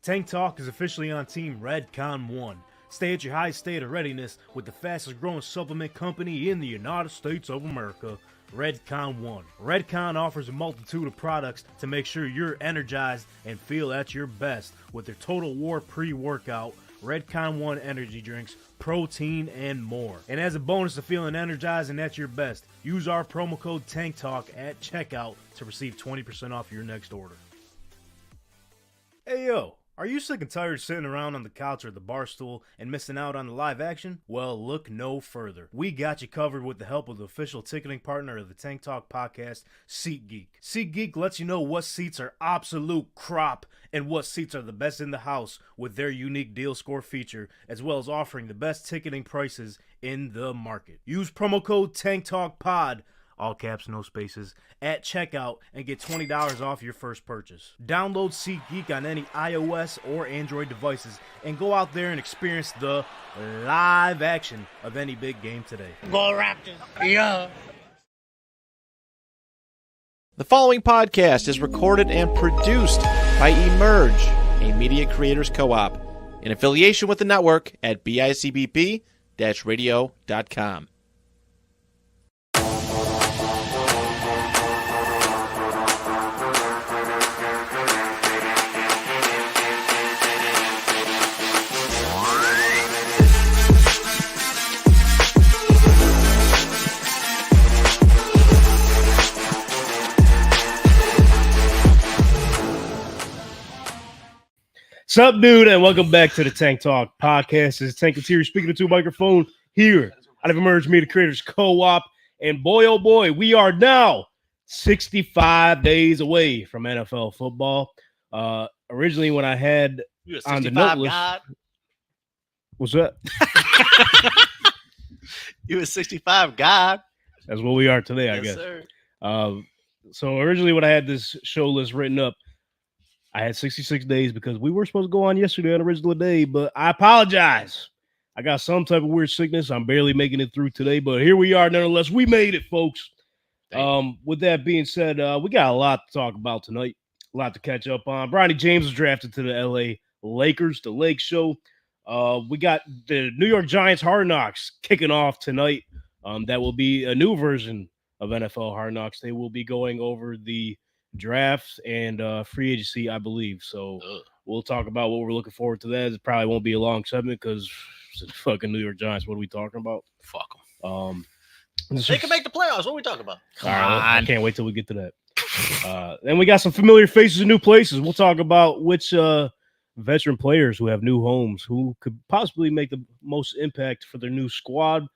Tank Talk is officially on Team Redcon 1. Stay at your highest state of readiness with the fastest growing supplement company in the United States of America, Redcon 1. Redcon offers a multitude of products to make sure you're energized and feel at your best with their Total War pre-workout, Redcon 1 energy drinks, protein, and more. And as a bonus to feeling energized and at your best, use our promo code TANKTALK at checkout to receive 20% off your next order. Hey yo, are you sick and tired of sitting around on the couch or the bar stool and missing out on the live action? Well, look no further. We got you covered with the help of the official ticketing partner of the Tank Talk podcast, SeatGeek. SeatGeek lets you know what seats are absolute crop and what seats are the best in the house with their unique deal score feature, as well as offering the best ticketing prices in the market. Use promo code TANKTALKPOD, all caps, no spaces, at checkout and get $20 off your first purchase. Download SeatGeek on any iOS or Android devices and go out there and experience the live action of any big game today. Go Raptors! Yeah! The following podcast is recorded and produced by Emerge, a media creators co-op, in affiliation with the network at bicbp-radio.com. What's up, dude, and welcome back to the Tank Talk podcast. This is Tank Interior speaking into a microphone here out of Emerge Media Creators Co-op. And boy, oh boy, we are now 65 days away from NFL football. Originally, when I had on the note list, what's that? You a 65 God. That's what we are today, I guess. Sir. So originally, when I had this show list written up, I had 66 days because we were supposed to go on yesterday on the original day, but I apologize. I got some type of weird sickness. I'm barely making it through today, but here we are nonetheless. We made it, folks. With that being said, we got a lot to talk about tonight, a lot to catch up on. Bronny James was drafted to the LA Lakers, the Lake Show. We got the New York Giants Hard Knocks kicking off tonight. That will be a new version of NFL Hard Knocks. They will be going over the drafts and free agency, I believe. So we'll talk about what we're looking forward to that. It probably won't be a long segment because it's the fucking New York Giants. What are we talking about? Fuck them. They can make the playoffs. What are we talking about? All right, I can't wait till we get to that. Then we got some familiar faces in new places. We'll talk about which veteran players who have new homes, who could possibly make the most impact for their new squad.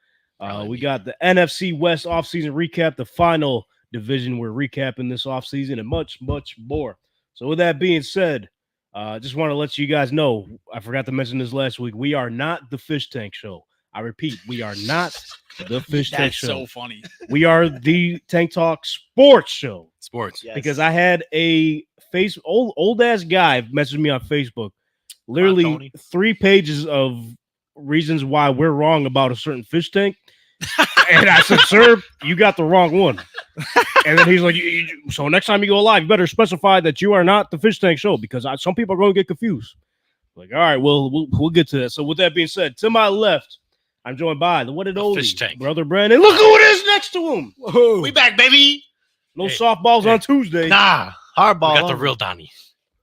We got the NFC West offseason recap, the final division we're recapping this offseason, and much, much more. So with that being said, just want to let you guys know, I forgot to mention this last week, we are not the Fish Tank Show. I repeat, we are not the Fish Tank Show. That's so funny. We are the Tank Talk Sports Show. Sports. Yes. Because I had a old ass guy message me on Facebook, literally 3 pages of reasons why we're wrong about a certain fish tank. And I said, sir, you got the wrong one. And then he's like, so next time you go live, you better specify that you are not the Fish Tank Show because some people are going to get confused. Like, all right, well, we'll get to that. So with that being said, to my left, I'm joined by the one and only Brother Brandon. Look who it is next to him. Whoa. We back, baby. No softballs on Tuesday. Nah, hardball. We got the real Donnie.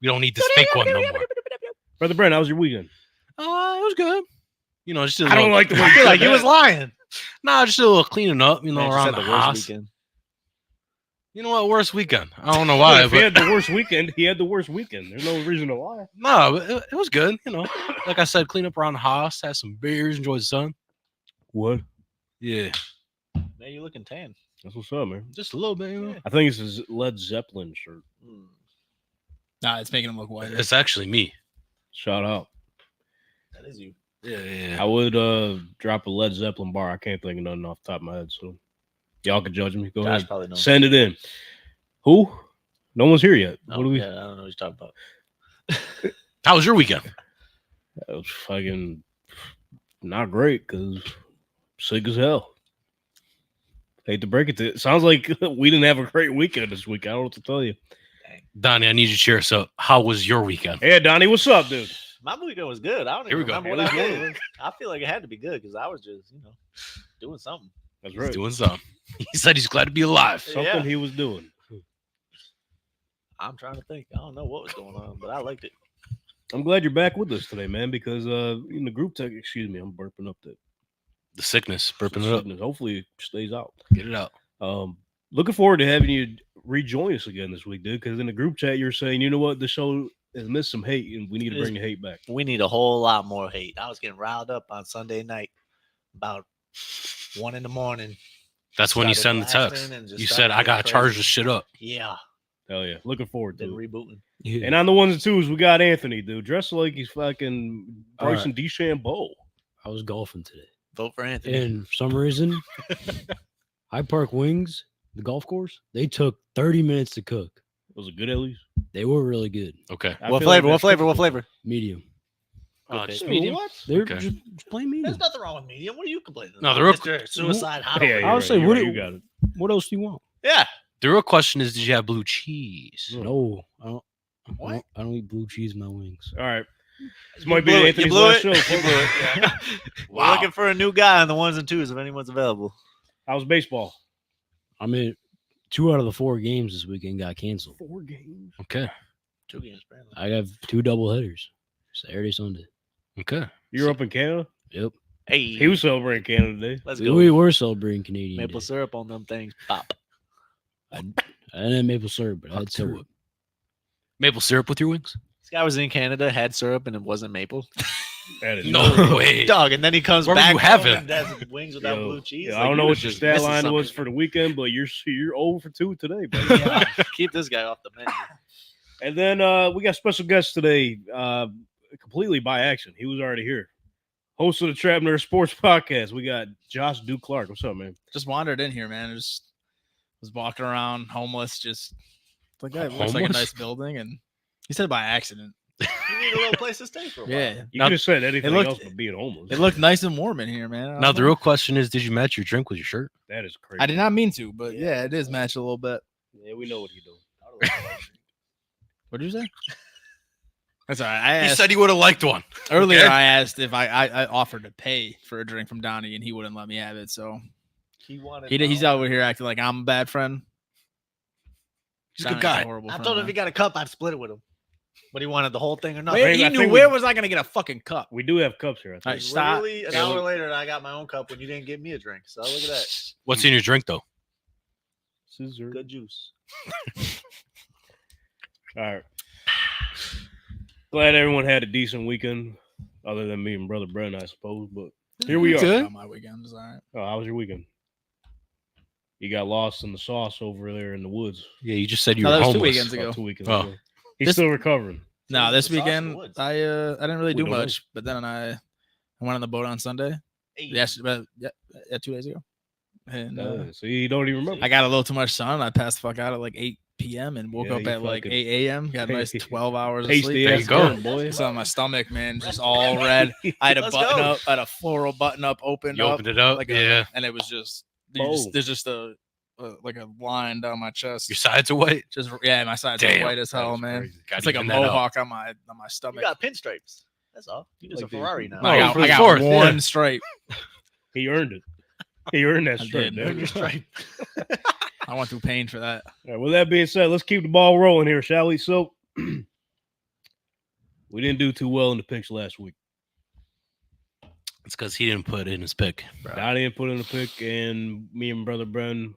We don't need this fake one no more. Brother Brandon, how was your weekend? It was good. You know, just I don't like the way I feel like he was lying. Nah, just a little cleaning up, you know, around the house. Weekend. You know what? Worst weekend. I don't know why. If he had the worst weekend, he had the worst weekend. There's no reason to lie. No, it was good. You know, like I said, clean up around the house, had some beers, enjoy the sun. What? Yeah. Man, you looking tan. That's what's up, man. Just a little bit, you know. I think it's his Led Zeppelin shirt. Nah, it's making him look white. It's actually me. Shout out. That is you. Yeah. I would drop a Led Zeppelin bar. I can't think of nothing off the top of my head, so y'all can judge me. Go Josh ahead. probably knows. Send it in. Who? No one's here yet. Oh, what do we? Yeah, I don't know what you're talking about. How was your weekend? That was fucking not great because sick as hell. Hate to break it to you. Sounds like we didn't have a great weekend this week. I don't know what to tell you. Donnie, I need you to cheer us up. How was your weekend? Hey, Donnie, what's up, dude? My weekend was good. I don't Here even we go. remember what I did. I feel like it had to be good because I was just, doing something. That's He's right. doing something. He said he's glad to be alive. Something Yeah. he was doing. I'm trying to think. I don't know what was going on, but I liked it. I'm glad you're back with us today, man, because in the group text, excuse me, I'm burping up The sickness, burping it up. sickness. Hopefully it stays out. Get it out. Looking forward to having you rejoin us again this week, dude, because in the group chat, you're saying, you know what, the show has missed some hate, and we need to bring the hate back. We need a whole lot more hate. I was getting riled up on Sunday night about 1 a.m. That's when you Started send the blasting text. and just You started said, I getting got to crazy. charge this shit up. Yeah. Hell yeah. Looking forward Then to it. rebooting. And on the ones and twos, we got Anthony, dude, dressed like he's fucking Bryson DeChambeau. I was golfing today. Vote for Anthony. And for some reason, Hyde Park Wings, the golf course, they took 30 minutes to cook. Was it good at least? They were really good. Okay. I What feel like flavor? What that's flavor? What typical. flavor? Medium. Okay. Just Medium? What? They're Okay. just plain medium. There's nothing wrong with medium. What are you complaining No, about? the real- Mr. Suicide Hot. Yeah, over you're I here. would say, you're what right, do- you got it. What else do you want? Yeah. The real question is, did you have blue cheese? No, I don't. What? I don't eat blue cheese in my wings. All right. This You might be blew it. Anthony's You blew last it. show. You blew it. Yeah. We're Wow. looking for a new guy on the ones and twos if anyone's available. How's baseball? I mean, 2 out of the 4 games this weekend got canceled. 4 games. Okay. 2 games, apparently. I have 2 double headers, Saturday, Sunday. Okay. You're up in Canada? Yep. Hey, He was celebrating Canada Day. let's go. We were celebrating Canadian Maple Day. syrup on them things. Pop. I didn't have maple syrup, but I had to syrup. it. Maple syrup with your wings? This guy was in Canada, had syrup, and it wasn't maple. That is No way. Dog, and then he comes Where would back you have home it? and has wings without Yo, blue cheese. yeah, Like, I don't you know was what your just stat missing line was something. for the weekend, but you're 0 for 2 today, buddy. Yeah, keep this guy off the menu. And then we got special guest today, completely by accident. He was already here. Host of the Trap Nerd Sports Podcast. We got Josh Duke Clark. What's up, man? Just wandered in here, man. Just was walking around homeless. Just like that looks like a Homeless? nice building, and he said by accident. You need a little place to stay for a while. Yeah, You Now- could have said anything looked- else but being homeless. it looked nice and warm in here, man. I Now, don't the know. real question is, did you match your drink with your shirt? That is crazy. I did not mean to, but yeah, it is matched a little bit. Yeah, we know what you do. What did you say? That's all right. I He asked, said he would have liked one. earlier. okay. I asked if I offered to pay for a drink from Donnie, and he wouldn't let me have it. So He wanted he's over here acting like I'm a bad friend. He's a good Donnie's guy. horrible I friend, told him if man. he got a cup, I'd split it with him. But he wanted the whole thing or nothing. Where, I he think knew we- where was I gonna get a fucking cup? We do have cups here. I think. All right, stop. Literally an hour later, I got my own cup when you didn't give me a drink. So look at that. What's in your drink, though? Scissor. Good juice. All right. Glad everyone had a decent weekend, other than me and Brother Brent, I suppose. But here we are. Good. Oh, my weekend was all right. Oh, how was your weekend? You got lost in the sauce over there in the woods. Yeah, you just said you No, were that was 2 homeless. weekends ago. 2 weekends Oh. ago. He's This- still recovering. No, this Sauce in the weekend woods. I didn't really We do don't know. much, but then I went on the boat on Sunday. Hey, Yes, yeah, 2 days ago. And So you don't even remember. I got a little too much sun. I passed the fuck out at like 8 p.m. and woke Yeah, up you at like fucking- 8 a.m. Got a nice 12 hours of Tasty sleep. There ass you go. burn, boy. It's on my stomach, man, just all red. I had a Let's button go. up, I had a floral button up, opened You up, opened it up. like Yeah. and it was just Oh. there's just a like a line down my chest. Your sides are white. Just yeah, my sides are Damn, white as hell, That is man. crazy. Gotta It's like a even that up. mohawk on my you stomach. got pinstripes. That's all. You just Like a Ferrari this. now. I Oh, got, for I the got fourth, one yeah. stripe. He earned it. He earned that I stripe. did. man. Earn your stripe. I went through pain for that. All right, with that being said, let's keep the ball rolling here, shall we? So, we didn't do too well in the picks last week. It's because he didn't put in his pick. I didn't put in the pick, and me and Brother Bren,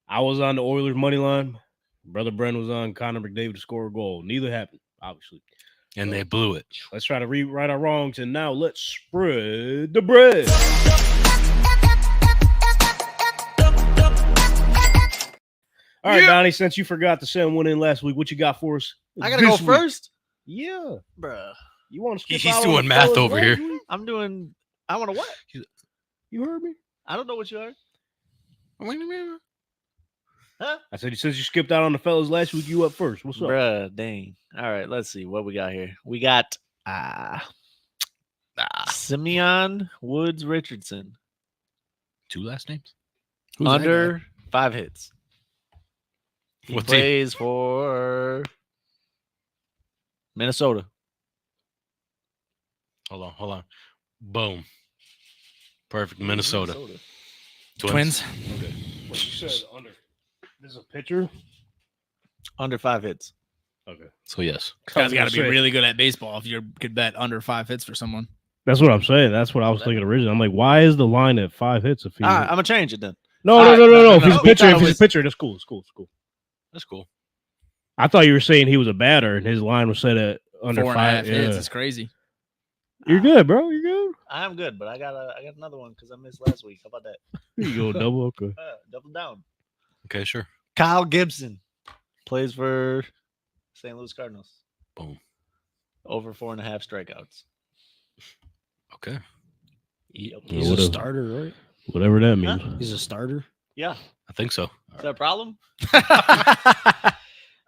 I was on the Oilers money line. Brother Bren was on Connor McDavid to score a goal. Neither happened, obviously. And they blew it. Let's try to rewrite our wrongs, and now let's spread the bread. All right, Yeah. Donnie, since you forgot to send one in last week, what you got for us? I gotta go this week? first, Yeah. bruh. You want to skip He's out on doing the math fellas over last here. week? I'm doing. I want to what? You heard me? I don't know what you heard. Huh? I said, since you skipped out on the fellas last week, you up first. What's up? Bruh, dang. All right, let's see what we got here. We got Simeon Woods Richardson 2 last names? Who's that under 5 hits. He What team? plays for Minnesota. Hold on. Boom. Perfect. Minnesota. Twins. Okay. What you said under? This is a pitcher. Under 5 hits. Okay, So yes. This guy's got to be say- really good at baseball if you could bet under 5 hits for someone. that's what I'm saying. That's what I was thinking originally. I'm like, why is the line at 5 hits? If he All right, I'm gonna change it then. no. all right, no, If he's a no. pitcher, We if thought he's it a was- pitcher, that's cool. It's cool. That's cool. I thought you were saying he was a batter and his line was set at under 4.5 5 hits. Yeah. It's crazy. You're good, bro. You're good. I am good, but I got another one because I missed last week. How about that? Here you go, double. Okay. Double down. Okay, sure. Kyle Gibson plays for St. Louis Cardinals. Boom. Over 4.5 strikeouts. Okay. He's Whatever. a starter, right? Whatever that means. He's a starter. Yeah. I think so. Is that a problem?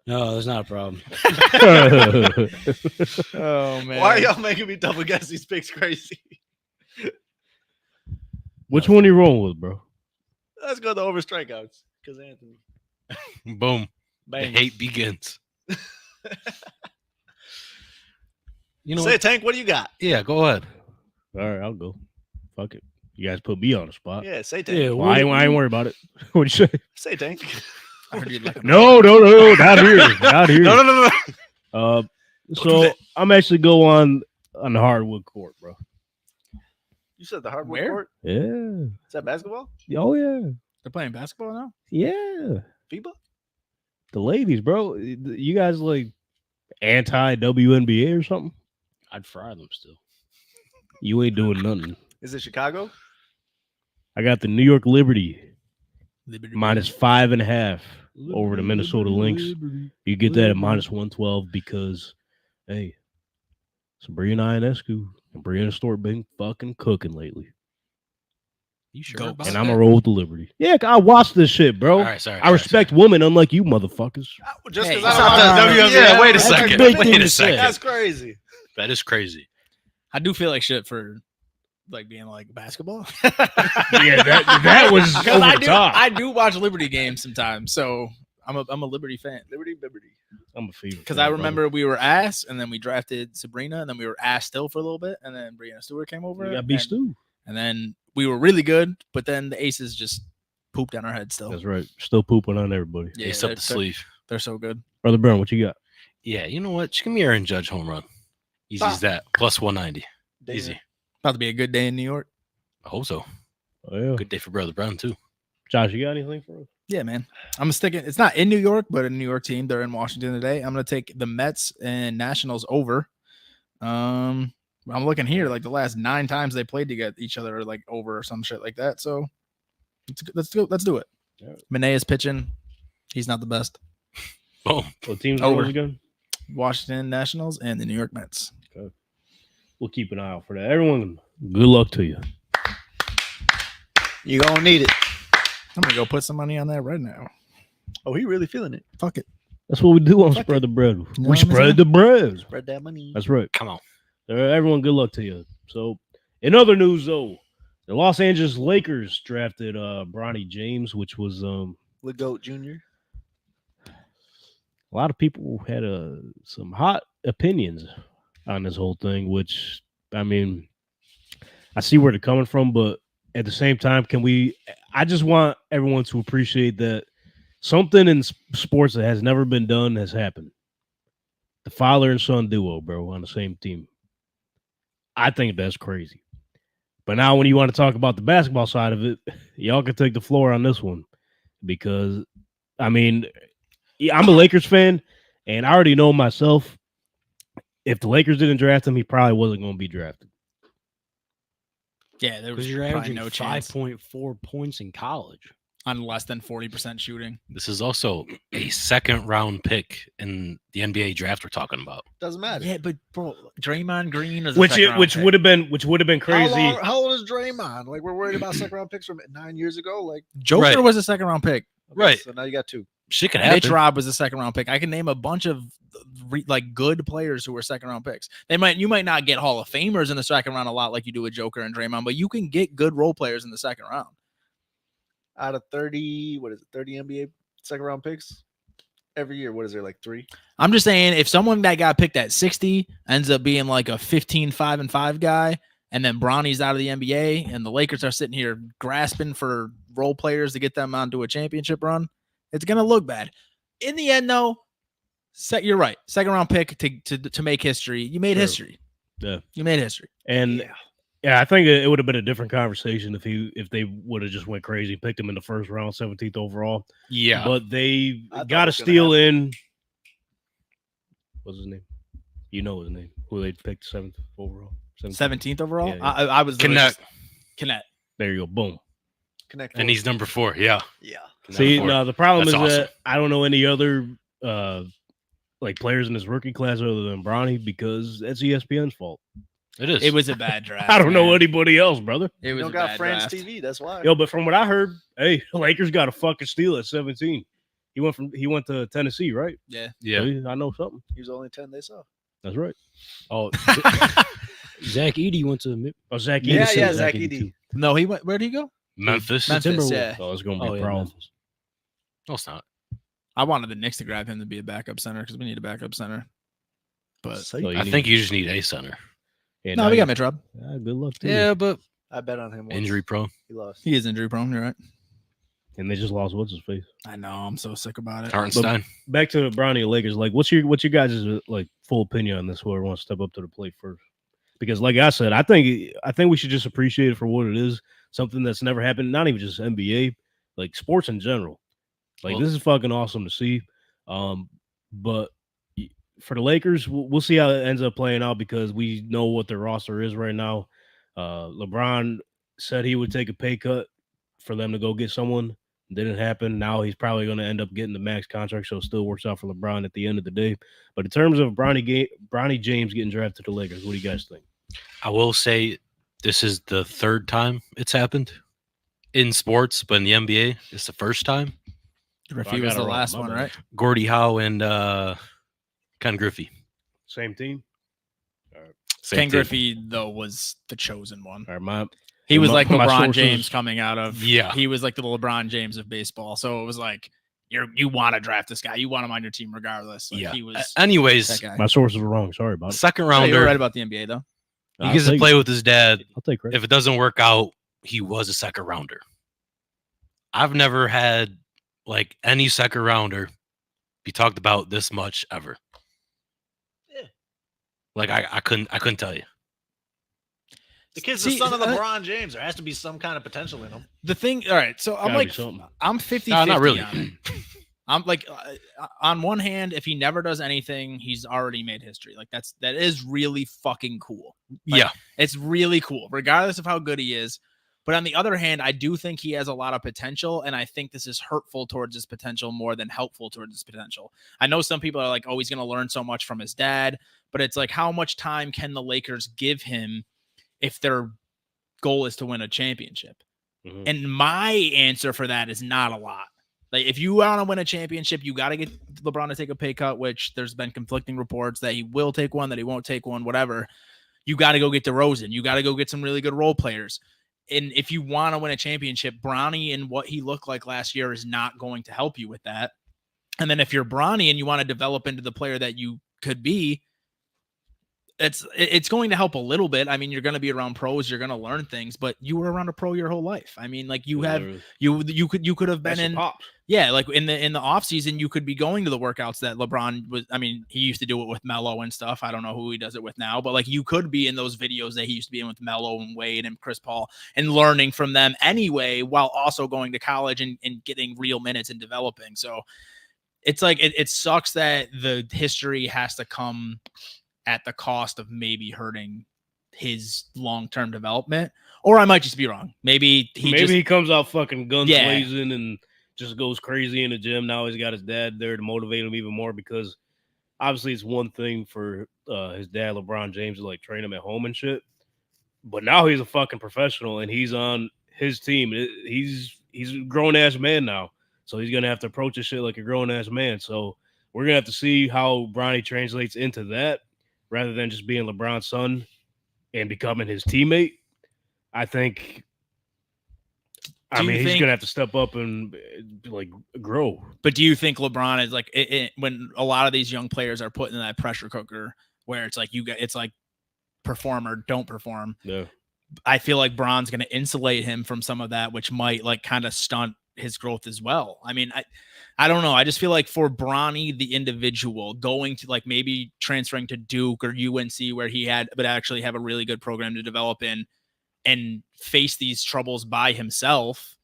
No, that's not a problem. Oh, man. Why are y'all making me double guess these picks crazy? Which one you rolling with, bro? Let's go to over strikeouts. Because Anthony. Boom. The Bang. hate begins. You know Say, what? Tank, what do you got? Yeah, go ahead. All right, I'll go. Fuck it. You guys put me on the spot. Yeah, say Tank. Yeah, Well, I ain't worried about it. What'd you say? Say Tank. I heard you'd like a- No, not here. Not here. No. So I'm actually go on the hardwood court, bro. You said the hardwood Where? court? Yeah. Is that basketball? Oh yeah. They're playing basketball now? Yeah. FIBA? The ladies, bro. You guys like anti WNBA or something? I'd fry them still. You ain't doing nothing. Is it Chicago? I got the New York Liberty Liberty minus 5.5 over the Minnesota Lynx. You get that at minus 112 because, hey, Sabrina Ionescu and Brianna Stewart been fucking cooking lately. You sure Go. about And that? I'm a roll with the Liberty. Yeah, I watched this shit, bro. All right, sorry. I respect women unlike you motherfuckers. Just Hey, because it's not I the don't WNBA. Yeah, wait a That's a second. big thing Wait to a say. second. That's crazy. That is crazy. I do feel like shit for like being like basketball. Yeah, that was 'Cause over I the do, top. I do watch Liberty games sometimes, so I'm a Liberty fan. Liberty. I'm a fever. Because fan, I brother. remember we were ass, and then we drafted Sabrina, and then we were ass still for a little bit, and then Brianna Stewart came over. You got beat and, Stu. and then we were really good, but then the Aces just pooped down our heads still. That's right. Still pooping on everybody. Yeah, Ace up they're, the sleeve. they're so good. Brother Brown, what you got? Yeah, you know what? Just give me Aaron Judge home run. Easy as that. Plus 190. Easy. About to be a good day in New York. I hope so. Oh, yeah. Good day for Brother Brown, too. Josh, you got anything for us? Yeah, man. I'm sticking. It's not in New York, but a New York team. They're in Washington today. I'm gonna take the Mets and Nationals over. I'm looking here, like the last 9 times they played to get each other, like over or some shit like that. So let's do it. Yeah. Manet is pitching. He's not the best. Boom. What team's Over. over again? Washington Nationals and the New York Mets. We'll keep an eye out for that. Everyone, good luck to you. You gonna need it. I'm gonna go put some money on that right now. Oh, he really feeling it. Fuck it. That's what we do on Fuck Spread the Bread. know We what I'm spread saying? the bread. Spread that money. That's right. Come on. Everyone, good luck to you. So, in other news, though, the Los Angeles Lakers drafted Bronny James, which was Legoat Jr. a lot of people had some hot opinions on this whole thing, which, I mean, I see where they're coming from, but at the same time, I just want everyone to appreciate that something in sports that has never been done has happened. The father and son duo, bro, on the same team. I think that's crazy. But now when you want to talk about the basketball side of it, y'all can take the floor on this one because, I mean, I'm a Lakers fan, and I already know myself, if the Lakers didn't draft him, he probably wasn't going to be drafted. Yeah, there was Because you're probably averaging no chance 5.4 points in college. on less than 40% shooting. This is also a second round pick in the NBA draft we're talking about. Doesn't matter. Yeah, but bro, Draymond Green is a Which second-round pick. would have been crazy. How old is Draymond? Like, we're worried about second round picks from 9 years ago. Like, Joker Right. was a second-round pick. okay, Right. So now you got 2. Shit could Mitch happen. Robb was a second-round pick. I can name a bunch of like good players who were second-round picks. You might not get Hall of Famers in the second round a lot like you do with Joker and Draymond, but you can get good role players in the second round. Out of 30, what is it? 30 NBA second round picks. every year. What is there, like 3? I'm just saying, if someone that got picked at 60 ends up being like a 15-5-5 guy, and then Bronny's out of the NBA, and the Lakers are sitting here grasping for role players to get them onto a championship run, it's gonna look bad. In the end, though, you're right. Second round pick to make history. You made history. Yeah, you made history. And yeah, I think it would have been a different conversation if they would have just went crazy, picked him in the first round, 17th overall. Yeah, But they I got thought to it was gonna steal in. What's his name? You know his name. Who they picked 7th overall? 17th overall. Yeah, yeah. I was Connect. There you go. Boom. Connect. And he's number 4. Yeah. Yeah. See, Four. no, the problem That's is awesome. that I don't know any other like players in this rookie class other than Bronny because that's ESPN's fault. It is. It was a bad draft. I don't know man. anybody else, brother. It You was don't a got bad France draft. TV. That's why. Yo, but from what I heard, hey, the Lakers got a fucking steal at 17. He went to Tennessee, right? Yeah. Yeah. See, I know something. He was only 10 they saw. That's right. Oh, Zach Edey went to Oh, Zach Edey. Yeah, said yeah, Zach Zach Edey Edey. too. No, he went. Where did he go? Memphis. Memphis. Timberwolves. Yeah. Oh, it's gonna be oh a yeah, problem. Memphis. No, it's not. I wanted the Knicks to grab him to be a backup center because we need a backup center. But So you I need- think you just need a center. yeah, no, now we you- got Mitrob. good luck to you. Yeah, but I bet on him. Once. injury prone. He lost. He is injury prone. You're right. And they just lost what's his face. I know. I'm so sick about it. Hartenstein. Back to the Bronny and Lakers. Like, what's your guys' like full opinion on this? Whoever wants to step up to the plate first. Because, like I said, I think we should just appreciate it for what it is. Something that's never happened. Not even just NBA, like sports in general. Like, Well- this is fucking awesome to see. But for the Lakers, we'll see how it ends up playing out because we know what their roster is right now. LeBron said he would take a pay cut for them to go get someone. Didn't happen. Now he's probably going to end up getting the max contract, so it still works out for LeBron at the end of the day. But in terms of Bronny James getting drafted to the Lakers, what do you guys think? I will say this is the 3rd time it's happened in sports, but in the NBA, it's the first time. Griffey I was got it the wrong. last My one, bad. right? Gordie Howe and Ken Griffey. Same team. Same Ken team. Griffey though was the chosen one. All right, He was My- like my LeBron sources- James coming out of. Yeah. He was like the LeBron James of baseball. So it was like you want to draft this guy. You want him on your team regardless. Like, Yeah. He was Anyways, that guy. my sources were wrong. Sorry about it. second No, rounder. you're right about the NBA though. He gets to play with his dad. I'll take credit. If it doesn't work out, he was a second rounder. I've never had like any second rounder be talked about this much ever. Yeah. Like I couldn't tell you. The kid's See, the son of uh, LeBron James. There has to be some kind of potential in him. The thing, all right. So I'm Gotta be like, something. I'm 50. No, not really. I'm like, on one hand, if he never does anything, he's already made history. Like that is really fucking cool. Like, Yeah. it's really cool, regardless of how good he is. But on the other hand, I do think he has a lot of potential, and I think this is hurtful towards his potential more than helpful towards his potential. I know some people are like, oh, he's going to learn so much from his dad, but it's like, how much time can the Lakers give him if their goal is to win a championship? Mhm. And my answer for that is not a lot. Like, if you want to win a championship, you got to get LeBron to take a pay cut, which there's been conflicting reports that he will take one, that he won't take one, whatever. You got to go get DeRozan. You got to go get some really good role players. And if you want to win a championship, Bronny and what he looked like last year is not going to help you with that. And then if you're Bronny and you want to develop into the player that you could be, it's going to help a little bit. I mean, you're going to be around pros, you're going to learn things, but you were around a pro your whole life. I mean, like you could have been That's in, pops. yeah, like in the off season, you could be going to the workouts that LeBron was. I mean, he used to do it with Melo and stuff. I don't know who he does it with now, but like you could be in those videos that he used to be in with Melo and Wade and Chris Paul and learning from them anyway, while also going to college and getting real minutes and developing. So it's like, it sucks that the history has to come at the cost of maybe hurting his long-term development, or I might just be wrong. Maybe he comes out fucking guns Yeah. blazing and just goes crazy in the gym. Now he's got his dad there to motivate him even more because obviously it's one thing for his dad, LeBron James, to like train him at home and shit. But now he's a fucking professional and he's on his team. He's a grown ass man now. So he's gonna have to approach this shit like a grown ass man. So we're gonna have to see how Bronny translates into that rather than just being LeBron's son and becoming his teammate. I think I Do you mean, he's think- gonna have to step up and like grow. But do you think LeBron is like when a lot of these young players are put in that pressure cooker where it's like it's like perform or don't perform? Yeah. I feel like Bron's going to insulate him from some of that, which might like kind of stunt his growth as well. I mean, I don't know. I just feel like for Bronny, the individual, going to like maybe transferring to Duke or UNC where he but actually have a really good program to develop in and face these troubles by himself,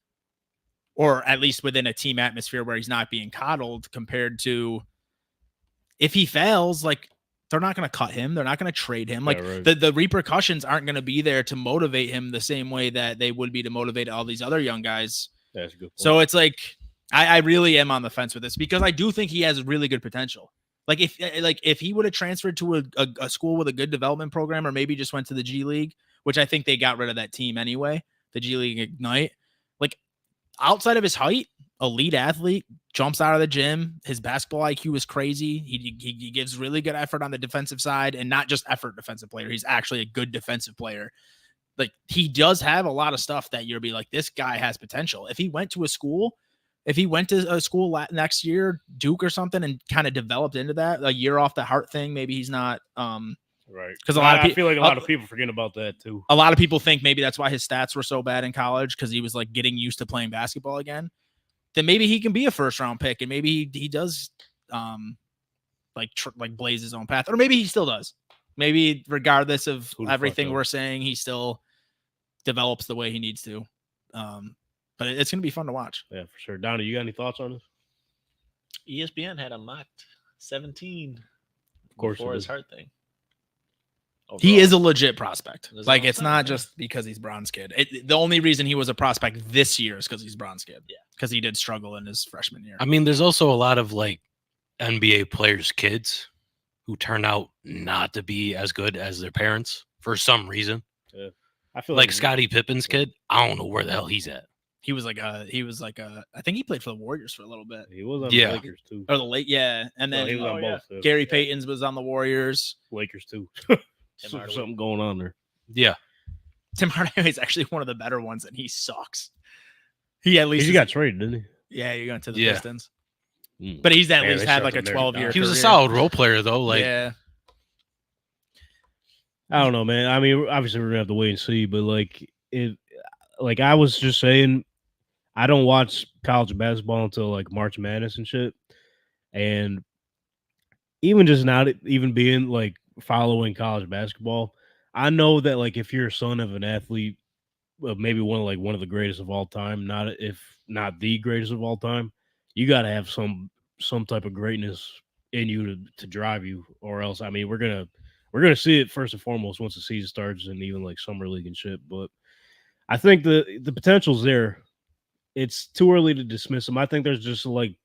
or at least within a team atmosphere where he's not being coddled, compared to if he fails, like they're not going to cut him. They're not going to trade him. Like right. the repercussions aren't going to be there to motivate him the same way that they would be to motivate all these other young guys. That's a good point. So it's like, I really am on the fence with this because I do think he has really good potential. Like if he would have transferred to a school with a good development program, or maybe just went to the G League, which I think they got rid of that team anyway, the G League Ignite, like outside of his height, elite athlete, jumps out of the gym. His basketball IQ is crazy. He gives really good effort on the defensive side, and not just effort defensive player. He's actually a good defensive player. Like he does have a lot of stuff that you'll be like, this guy has potential. If he went to a school next year, Duke or something, and kind of developed into that, a year off the heart thing, maybe he's not right. because I feel like a lot of people forget about that too. A lot of people think maybe that's why his stats were so bad in college, because he was like getting used to playing basketball again. Then maybe he can be a first round pick, and maybe he does like blaze his own path, or maybe he still does. Maybe regardless of everything we're saying, he still develops the way he needs to. But it's going to be fun to watch. Yeah, for sure. Donnie, you got any thoughts on this? ESPN had him mocked 17 Of course, before it his is. heart thing. He Overall. is a legit prospect. That's Like, what I'm it's saying, not yeah. just because he's Bron's kid. The only reason he was a prospect this year is because he's Bron's kid. Yeah. Because he did struggle in his freshman year. I mean, there's also a lot of like NBA players' kids who turn out not to be as good as their parents for some reason. I feel Like Scottie Pippen's kid, I don't know where the hell he's at. He was like I think he played for the Warriors for a little bit. He was on Yeah. the Lakers too. Or the late, yeah. And No, then he was on both. Gary Payton's was on the Warriors. Lakers too. Tim Hardaway. Something going on there. Yeah. Tim Hardaway is actually one of the better ones, and he sucks. He at least He got traded, didn't he? yeah, you got to the Yeah. Pistons. Mm. But he's at Man, least they had shut like a the narrative 12-year down. He was a career. solid role player though. Like yeah. I don't know, man. I mean, obviously we're gonna have to wait and see, but like I was just saying, I don't watch college basketball until like March Madness and shit. And even just not even being like following college basketball, I know that like if you're a son of an athlete, maybe one of the greatest of all time, not the greatest of all time, you got to have some type of greatness in you to drive you, or else I mean we're gonna see it first and foremost once the season starts and even like summer league and shit. But I think the potential's there. It's too early to dismiss him. I think there's just like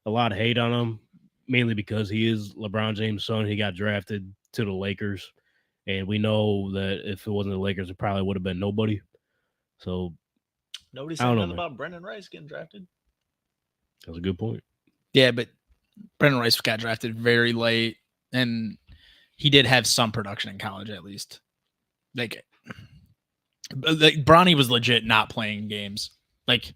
a lot of hate on him, mainly because he is LeBron James' son. He got drafted to the Lakers, and we know that if it wasn't the Lakers, it probably would have been nobody. So Nobody I said don't know, nothing man. about Brendan Rice getting drafted. that's a good point. Yeah, but Brendan Rice got drafted very late, and he did have some production in college at least. Like Bronny was legit not playing games. Like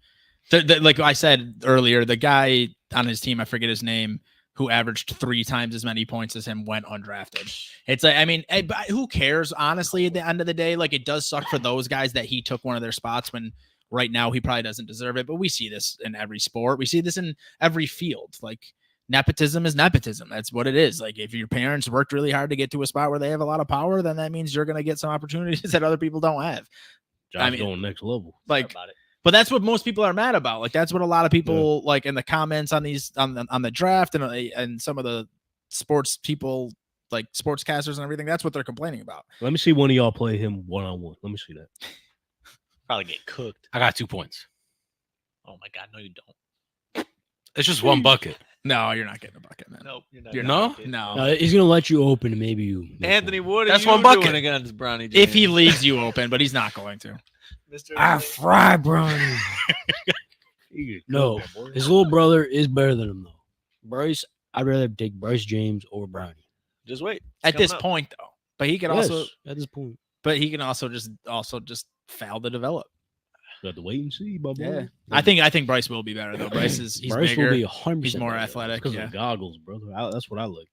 like I said earlier, the guy on his team, I forget his name, who averaged 3 times as many points as him, went undrafted. It's like, I mean, but who cares? Honestly, at the end of the day, like it does suck for those guys that he took one of their spots when right now he probably doesn't deserve it. But we see this in every sport. We see this in every field. Like nepotism is nepotism. That's what it is. Like if your parents worked really hard to get to a spot where they have a lot of power, then that means you're going to get some opportunities that other people don't have. Josh going next level. Like, About it. but that's what most people are mad about. Like that's what a lot of people like in the comments on these on the draft and some of the sports people, like sportscasters and everything. That's what they're complaining about. Let me see one of y'all play him one-on-one. Let me see that. Probably get cooked. I got 2 points. Oh my God, no, you don't. It's just one bucket. No, you're not getting a bucket, man. Nope, you're not. You're gonna no? get it. No. He's gonna let you open, and maybe you. make Anthony, one. what are That's you one bucket. doing against Bronny James? If he leaves you open, but he's not going to. Mr. I fry Bronny. No, his little brother is better than him though. Bryce, I'd rather take Bryce James over Bronny. Just wait. It's At this coming up. point, though, but he can Yes, also, at this point. but he can also just fail to develop. Got to wait and see, my boy. Yeah. I think Bryce will be better though. He's Bryce bigger. will be 100%. He's more better. athletic. Because Yeah. of goggles, brother. That's what I like.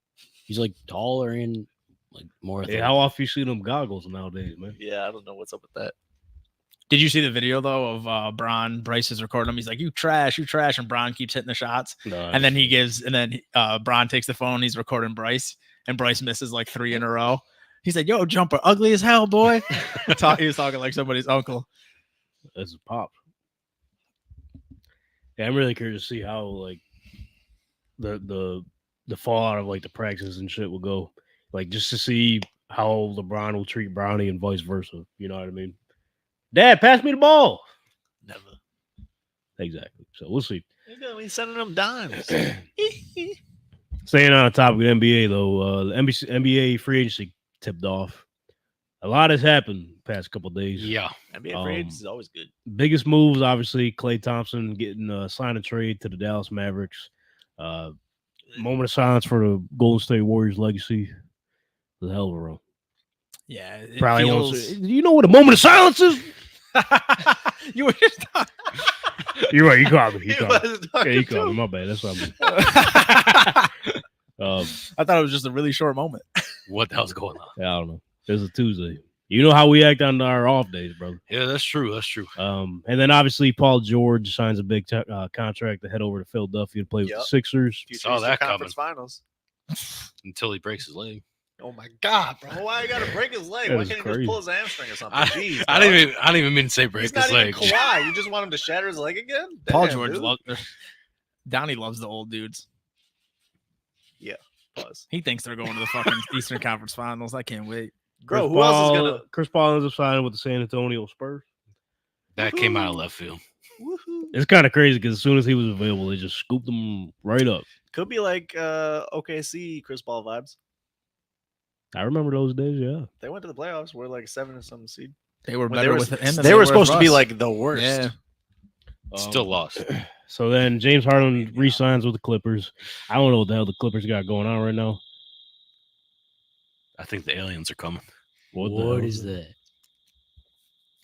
He's like taller and like more. Hey, how often you see them goggles nowadays, man? Yeah, I don't know what's up with that. Did you see the video though of Bryce is recording him? He's like, you trash, and Bron keeps hitting the shots. No, And then Bron takes the phone, he's recording Bryce, and Bryce misses like 3 in a row. He's like, yo, jumper, ugly as hell, boy. He was talking like somebody's uncle. That's a pop. Yeah, I'm really curious to see how like the fallout of like the practices and shit will go. Like just to see how LeBron will treat Bronny and vice versa. You know what I mean? Dad, pass me the ball. Never. Exactly. So we'll see. You're gonna be sending them dimes. Staying on the topic of the NBA though, the NBA free agency tipped off. A lot has happened the past couple of days. Yeah. NBA free agency is always good. Biggest moves, obviously, Klay Thompson getting signed a trade to the Dallas Mavericks. Moment of silence for the Golden State Warriors legacy. It was a hell of a run. Yeah. It Probably feels... won't. Do you know what a moment of silence is? You were just talking. You're right. You caught me. You He caught me. was Yeah, talking you caught me. too. My bad. That's what I mean. I thought it was just a really short moment. What the hell's going on? Yeah, I don't know. It was a Tuesday. You know how we act on our off days, brother. Yeah, that's true. That's true. And then obviously Paul George signs a big contract to head over to Philadelphia to play with Yep. the Sixers. Future Saw Eastern that Conference Finals. Until he breaks his leg. Oh my God, bro! Why you gotta break his leg? That Why is can't he crazy. just pull his hamstring or something? I Jeez, I dog. didn't even mean to say break He's his not leg. even Kawhi. You just want him to shatter his leg again? Paul Damn, George dude. Downey loves the old dudes. Pause. He thinks they're going to the fucking Eastern Conference Finals. I can't wait. Bro, who else is gonna? Chris Paul ends up signing with the San Antonio Spurs. That came out of left field. Woohoo. It's kind of crazy because as soon as he was available, they just scooped him right up. Could be like OKC Chris Paul vibes. I remember those days, yeah. They went to the playoffs. We're like 7 or something seed. They were When better they were, with him. than they were with supposed to be Russ. like the worst. Yeah. Still lost. So then James Harden re-signs with the Clippers. I don't know what the hell the Clippers got going on right now. I think the aliens are coming. What What is that?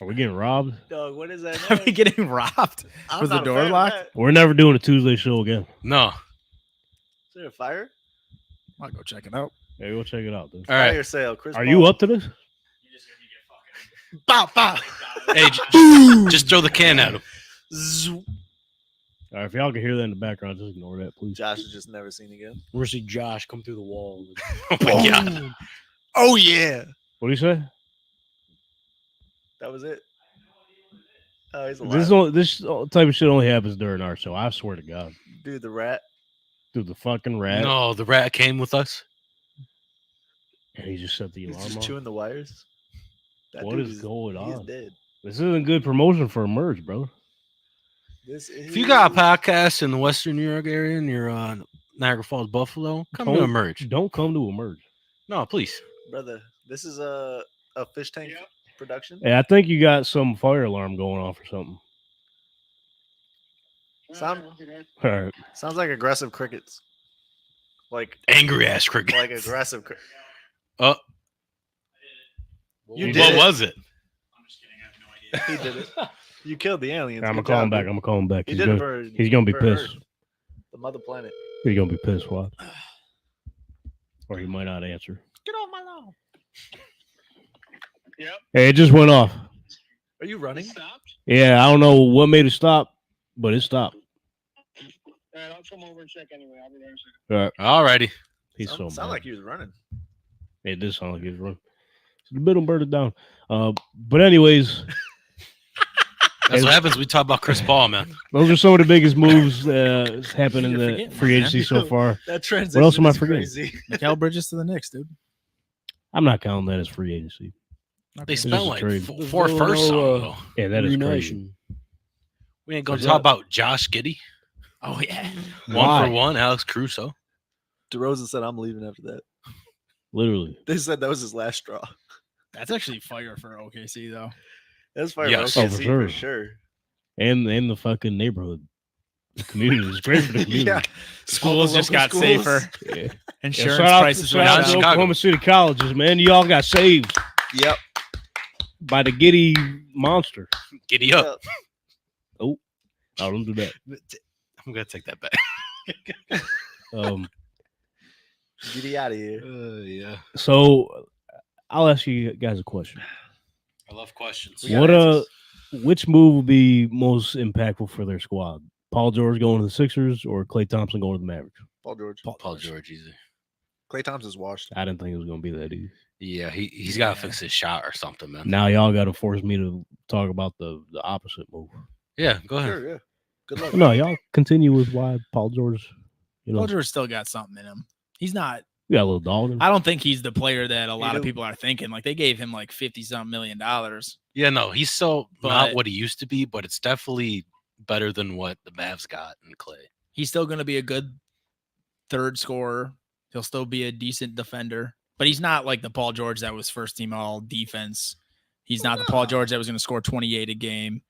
Are we getting robbed? Dog, what is that? Are we getting robbed? I'm Was the not a door fan of locked? that. We're never doing a Tuesday show again. No. Is there a fire? I'll go check it out. Hey, we'll check it out, dude. All right. Fire sale. Chris Are Paul. you up to this? Bow, bow. Hey, just throw the can at him. Zoo. All right, if y'all can hear that in the background, just ignore that, please. Josh is just never seen again. We're see Josh come through the wall. Oh my god. Oh yeah, What do you say? that was it. Oh, he's alive. This type of shit only happens during our show. I swear to God. Dude, the rat. Dude, the fucking rat. No, the rat came with us. And he just set the He's alarm just off. chewing the wires. That What dude is going He's on? dead. This isn't good promotion for Emerge, bro. This is. If you got a podcast in the Western New York area and you're on Niagara Falls, Buffalo, come to Don't- Emerge. Don't come to Emerge. No, please. brother, this is a fish tank production. Hey, I think you got some fire alarm going off or something. Sound, All right. sounds like aggressive crickets. Like Angry ass cricket. aggressive. Oh, You what did it. was it? He did it. You killed the aliens. I'm gonna Good call him job, back. dude. I'm gonna call him back. He He's did it gonna, for. he's gonna be for pissed. Earth, the mother planet. He's gonna be pissed. What? Or he might not answer. Get off my lawn. Hey, it just went off. Are you running? Yeah, I don't know what made it stop, but it stopped. All right, I'll come over and check anyway. I'll be there in a second. All right. Alrighty. He's so Sound mad. like he was running. It did sound like he was running. The middle bird it down. But anyways, That's what happens. We talk about Chris Paul, man. those are some of the biggest moves happened in You're the forgetting, free man. agency so far. That transition. What else am I is forgetting? crazy. Mikael Bridges to the Knicks, dude. I'm not counting that as free agency. They is spent a like trade. four firsts on him, though. Yeah, that is crazy. Reunition. We ain't going to Yeah. talk about Josh Giddey. Oh yeah. Why? 1 for 1, Alex Caruso. DeRozan said, "I'm leaving after that." Literally. They said that was his last straw. That's actually fire for OKC though. That's fire. Yes. Yes, Oh, for sure. for sure. And the fucking neighborhood. The community is great for the community. Yeah. Schools just got Schools. safer. Yeah. Insurance shout out, prices shout went out down. to Chicago. Oklahoma City colleges, man. Y'all got saved Yep. by the Giddy monster. Giddy up. Yep. I don't do that. I'm gonna take that back. Get it out of here. Yeah. So I'll ask you guys a question. I love questions. We got Which move would be most impactful for their squad? Paul George going to the Sixers or Klay Thompson going to the Mavericks? Paul George. Paul George, easy. Klay Thompson's washed. I didn't think it was going to be that easy. Yeah, he's got to fix his shot or something, man. Now y'all got to force me to talk about the opposite move. Yeah, go ahead. Sure, yeah. Good luck. No, y'all continue with why Paul George. Paul George still got something in him. He's not. You got a little dog in him. I don't think he's the player that a lot of do. people are thinking. Like they gave him like $50-something million. Yeah, no, he's still But- not what he used to be, but it's definitely better than what the Mavs got in Klay. He's still going to be a good third scorer. He'll still be a decent defender, but he's not like the Paul George that was first team all defense. He's not the Paul George that was going to score 28 a game.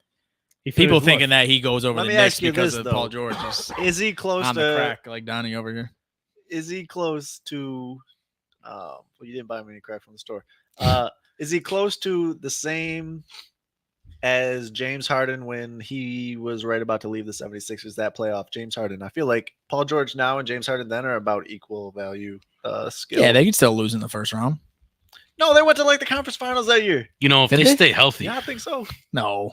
He People finished thinking that he goes over Let the me Knicks ask you because this, of though. Paul George Is he close on to the crack like Donnie over here. Is he close to well, you didn't buy me any crack from the store. Is he close to the same as James Harden when he was right about to leave the 76ers that playoff? James Harden. I feel like Paul George now and James Harden then are about equal value skill. Yeah, they could still lose in the first round. No, they went to like the conference finals that year. You know, if Did they they? stay healthy, Yeah, I think so. No.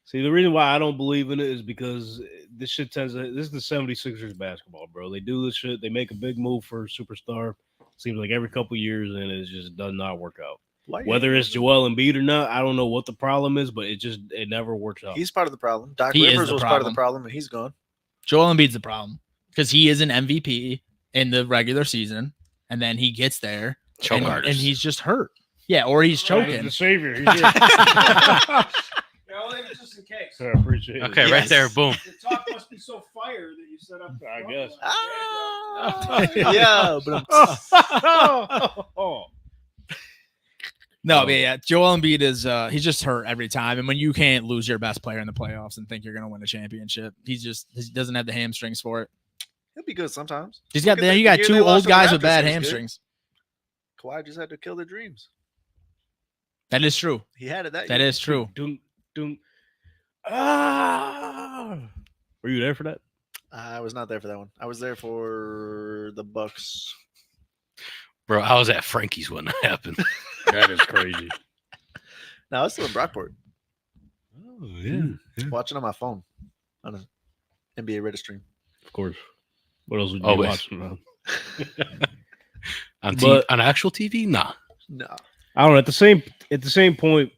See, the reason why I don't believe in it is because this shit this is the 76ers basketball, bro. They do this shit. They make a big move for a superstar. Seems like every couple years, and it just does not work out. Whether it's Joel Embiid or not, I don't know what the problem is, but it never works out. He's part of the problem. Doc He is Rivers the was part of the problem. problem, and he's gone. Joel Embiid's the problem because he is an MVP in the regular season, and then he gets there choke and artist. he's just hurt. Yeah, or he's choking. The savior. He's here. Just in case. I appreciate it. Okay, right there, boom. The talk must be so fire that you set up. I guess. Yeah, but Oh. No, but yeah, Joel Embiid is he's just hurt every time. And when you can't lose your best player in the playoffs and think you're gonna win a championship, he doesn't have the hamstrings for it. he'll be good sometimes. He's got Look at you the got year they two lost old to the guys with Raptors, bad he was good. hamstrings. Kawhi just had to kill their dreams. That is true. He had it that That year. is true. Dunk. Ah. Were you there for that? I was not there for that one. I was there for the Bucks. Bro, I was at Frankie's when that happened. That is crazy. No, I was still in Brockport, Oh, yeah. watching on my phone on an NBA Reddit stream. Of course. What else would you Always. watch? Man? On actual TV? Nah. No, I don't know. At the same point,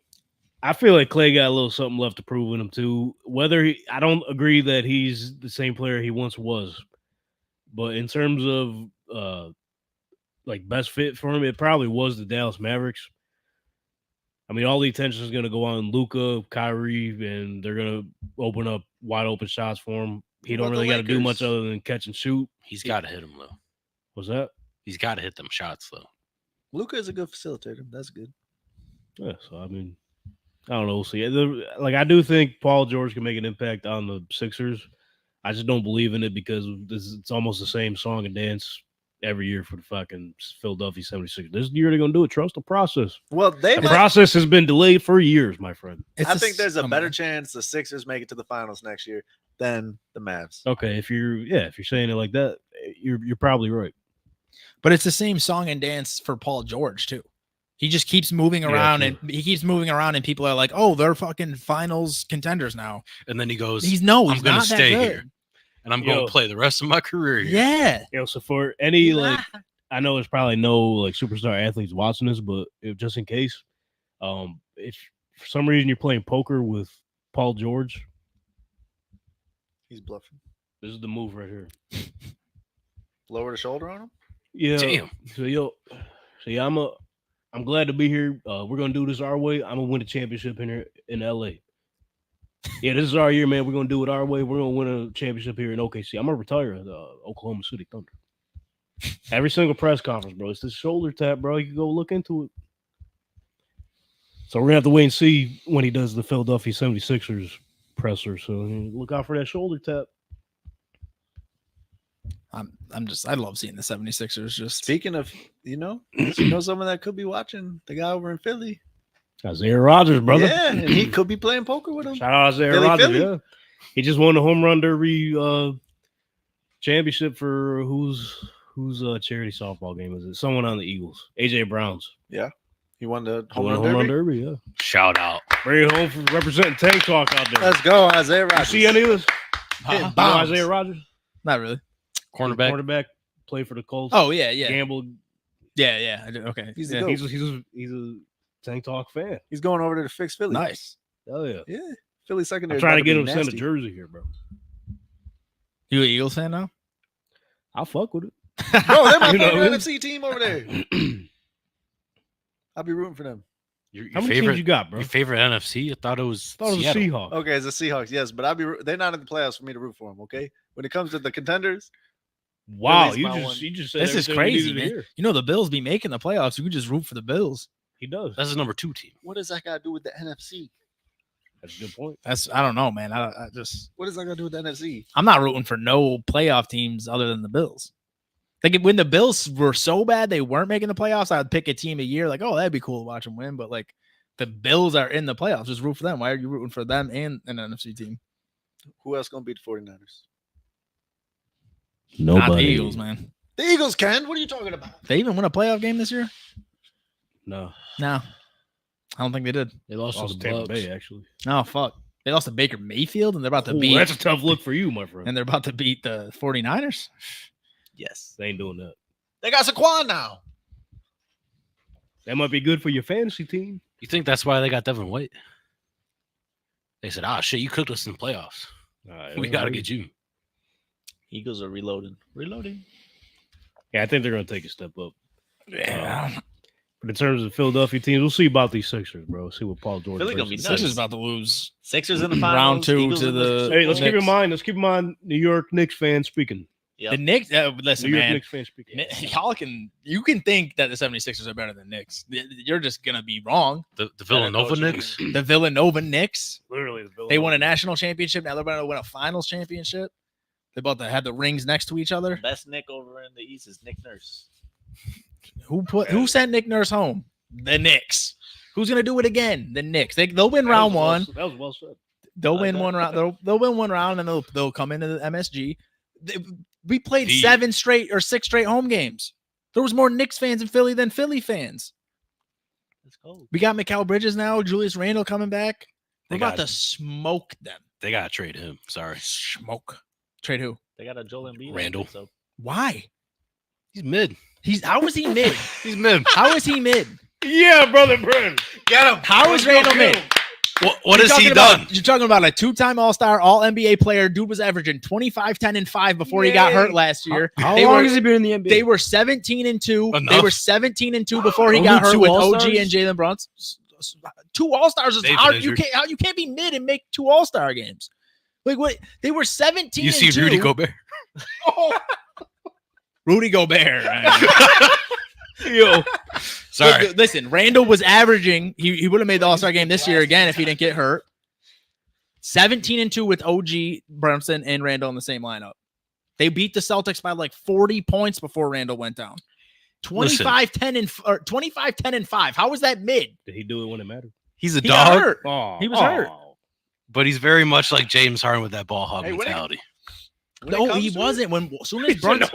I feel like Klay got a little something left to prove in him too. I don't agree that he's the same player he once was, but in terms of like best fit for him, it probably was the Dallas Mavericks. I mean, all the attention is going to go on Luka, Kyrie, and they're going to open up wide open shots for him. He don't What about really the got to do Lakers? much other than catch and shoot. He's got to hit him, though. What's that? He's got to hit them shots, though. Luka is a good facilitator. That's good. Yeah, so I mean, I don't know. We'll see. I do think Paul George can make an impact on the Sixers. I just don't believe in it because it's almost the same song and dance every year for the fucking Philadelphia 76ers. This year they're gonna do it. Trust the process. Well, they The might, process has been delayed for years, my friend. I think there's a better chance the Sixers make it to the finals next year than the Mavs. Okay, if you're saying it like that, you're probably right. But it's the same song and dance for Paul George too. He just keeps moving around true. and he keeps moving around and people are like, "Oh, they're fucking finals contenders now." And then he goes, He's I'm not going to that stay good. here. And I'm going Yo. to play the rest of my career here. Yeah. So for any I know there's probably no like superstar athletes watching this, but just in case, if for some reason you're playing poker with Paul George, He's bluffing. this is the move right here. Lower the shoulder on him. Yeah. Damn. So I'm glad to be here. We're gonna do this our way. I'm gonna win a championship in LA. Yeah, this is our year, man. We're gonna do it our way. We're gonna win a championship here in OKC. I'm gonna retire at Oklahoma City Thunder. Every single press conference, bro. It's this shoulder tap, bro. You can go look into it. So we're gonna have to wait and see when he does the Philadelphia 76ers presser. So look out for that shoulder tap. I love seeing the 76ers just Speaking of, someone that could be watching the guy over in Philly. Isaiah Rodgers, brother. Yeah, and he could be playing poker with him. Shout out Isaiah Philly, Rodgers. Philly. Yeah. He just won the home run derby championship for whose charity softball game is it? Someone on the Eagles. AJ Brown's. He won the Won home the run derby. yeah. Shout out. Bring it home for representing Tank Talk out there. Let's go, Isaiah You Rodgers. see any of this? Hitting You know bombs. Isaiah Rodgers? Not really. Cornerback. Quarterback, played for the Colts. Oh yeah, yeah, Gambled. yeah. I do. Okay, He's the yeah. GOAT. He's a Tank Talk fan. He's going over there to fix Philly. Nice. Hell yeah. Yeah, Philly secondary. I'm trying to get him be to send a nasty. jersey here, bro. You an Eagles fan now? I'll fuck with it. Bro, they're my You know favorite what I mean? NFC team over there. I'll be rooting for them. Your How many favorite, teams you got, bro? Your favorite NFC? I thought it was. I thought it was Seattle. the Seahawks. Okay, it's the Seahawks, yes, but they're not in the playoffs for me to root for them. Okay, when it comes to the contenders, Wow, Philly's my one. you just said This is everything we crazy, needed to man. hear. You know the Bills be making the playoffs. You could just root for the Bills. He does. That's the number 2 team. what does that got to do with the NFC? That's a good point. I don't know, man. I just What does that got to do with the NFC? I'm not rooting for no playoff teams other than the Bills. Like when the Bills were so bad they weren't making the playoffs, I would pick a team a year. Like, oh, that'd be cool to watch them win. But like the Bills are in the playoffs, just root for them. Why are you rooting for them and an NFC team? Who else gonna beat the 49ers? Not the Eagles, man. The Eagles can. What are you talking about? They even win a playoff game this year? No. No, I don't think they did. They lost to Lost the to Tampa Bucks. Bay, actually. Oh fuck, they lost to Baker Mayfield, and they're about to Ooh, beat. that's a tough look for you, my friend. And they're about to beat the 49ers. Yes, They ain't doing that. they got Saquon now. That might be good for your fantasy team. You think that's why they got Devin White? They said, shit, you cooked us in the playoffs. We got to get you. Eagles are reloading. Reloading. Yeah, I think they're going to take a step up. Yeah, But in terms of Philadelphia teams, we'll see about these Sixers, bro. See what Paul George Philly gonna brings be to the nuts. Sixers table. about to lose. Sixers in the finals. Round 2 Eagles to in the- Hey, let's keep Knicks. in mind. Let's keep in mind New York Knicks fans speaking. Yep. The Knicks, listen, New York man. Knicks fans speaking. You can think that the 76ers are better than Knicks. You're just going to be wrong. The Villanova coach, Knicks. The Villanova Knicks, Literally, the they won a national championship. Now they're about to win a finals championship. They're about to have the rings next to each other. Best Nick over in the East is Nick Nurse. Who sent Nick Nurse home? The Knicks. Who's going to do it again? The Knicks. They'll win round 1. That was well said. They'll I win like one that. round. They'll win one round, and they'll come into the MSG. We played The- 7 straight or 6 straight home games. There was more Knicks fans in Philly than Philly fans. Let's go. We got Mikal Bridges now. Julius Randle coming back. We're They about got- to smoke them. They got to trade him. Sorry. Smoke. Trade who? They got a Joel Embiid. Randall. So Why? He's mid. How is he mid? He's mid. How is he mid? Yeah, brother, Brandon. get him. How is Randall mid? What has he You're done? talking about a 2-time All-Star, All-NBA player. Dude was averaging 25, 10, and 5 before he got hurt last year. How They long were- has he been in the NBA? They were 17-2. They Enough. were 17-2 before he Only got hurt 2 with All-Stars? OG and Jalen Brunson. 2 All-Stars is They've been hard. You injured. can't be mid and make 2 All-Star games. Like what? They were 17. You see Rudy Gobert? Rudy Gobert. Yo, Sorry. Listen, Randall was averaging. He would have made the All-Star game this year again if he didn't get hurt. 17-2 with OG, Brunson, and Randall in the same lineup. They beat the Celtics by like 40 points before Randall went down. 25-10-5. How was that mid? did he do it when it mattered? He's a He got dog, hurt. Oh, He was hurt. but he's very much like James Harden with that ball hog Hey, when it- mentality. No, he wasn't. When as soon as Brunson,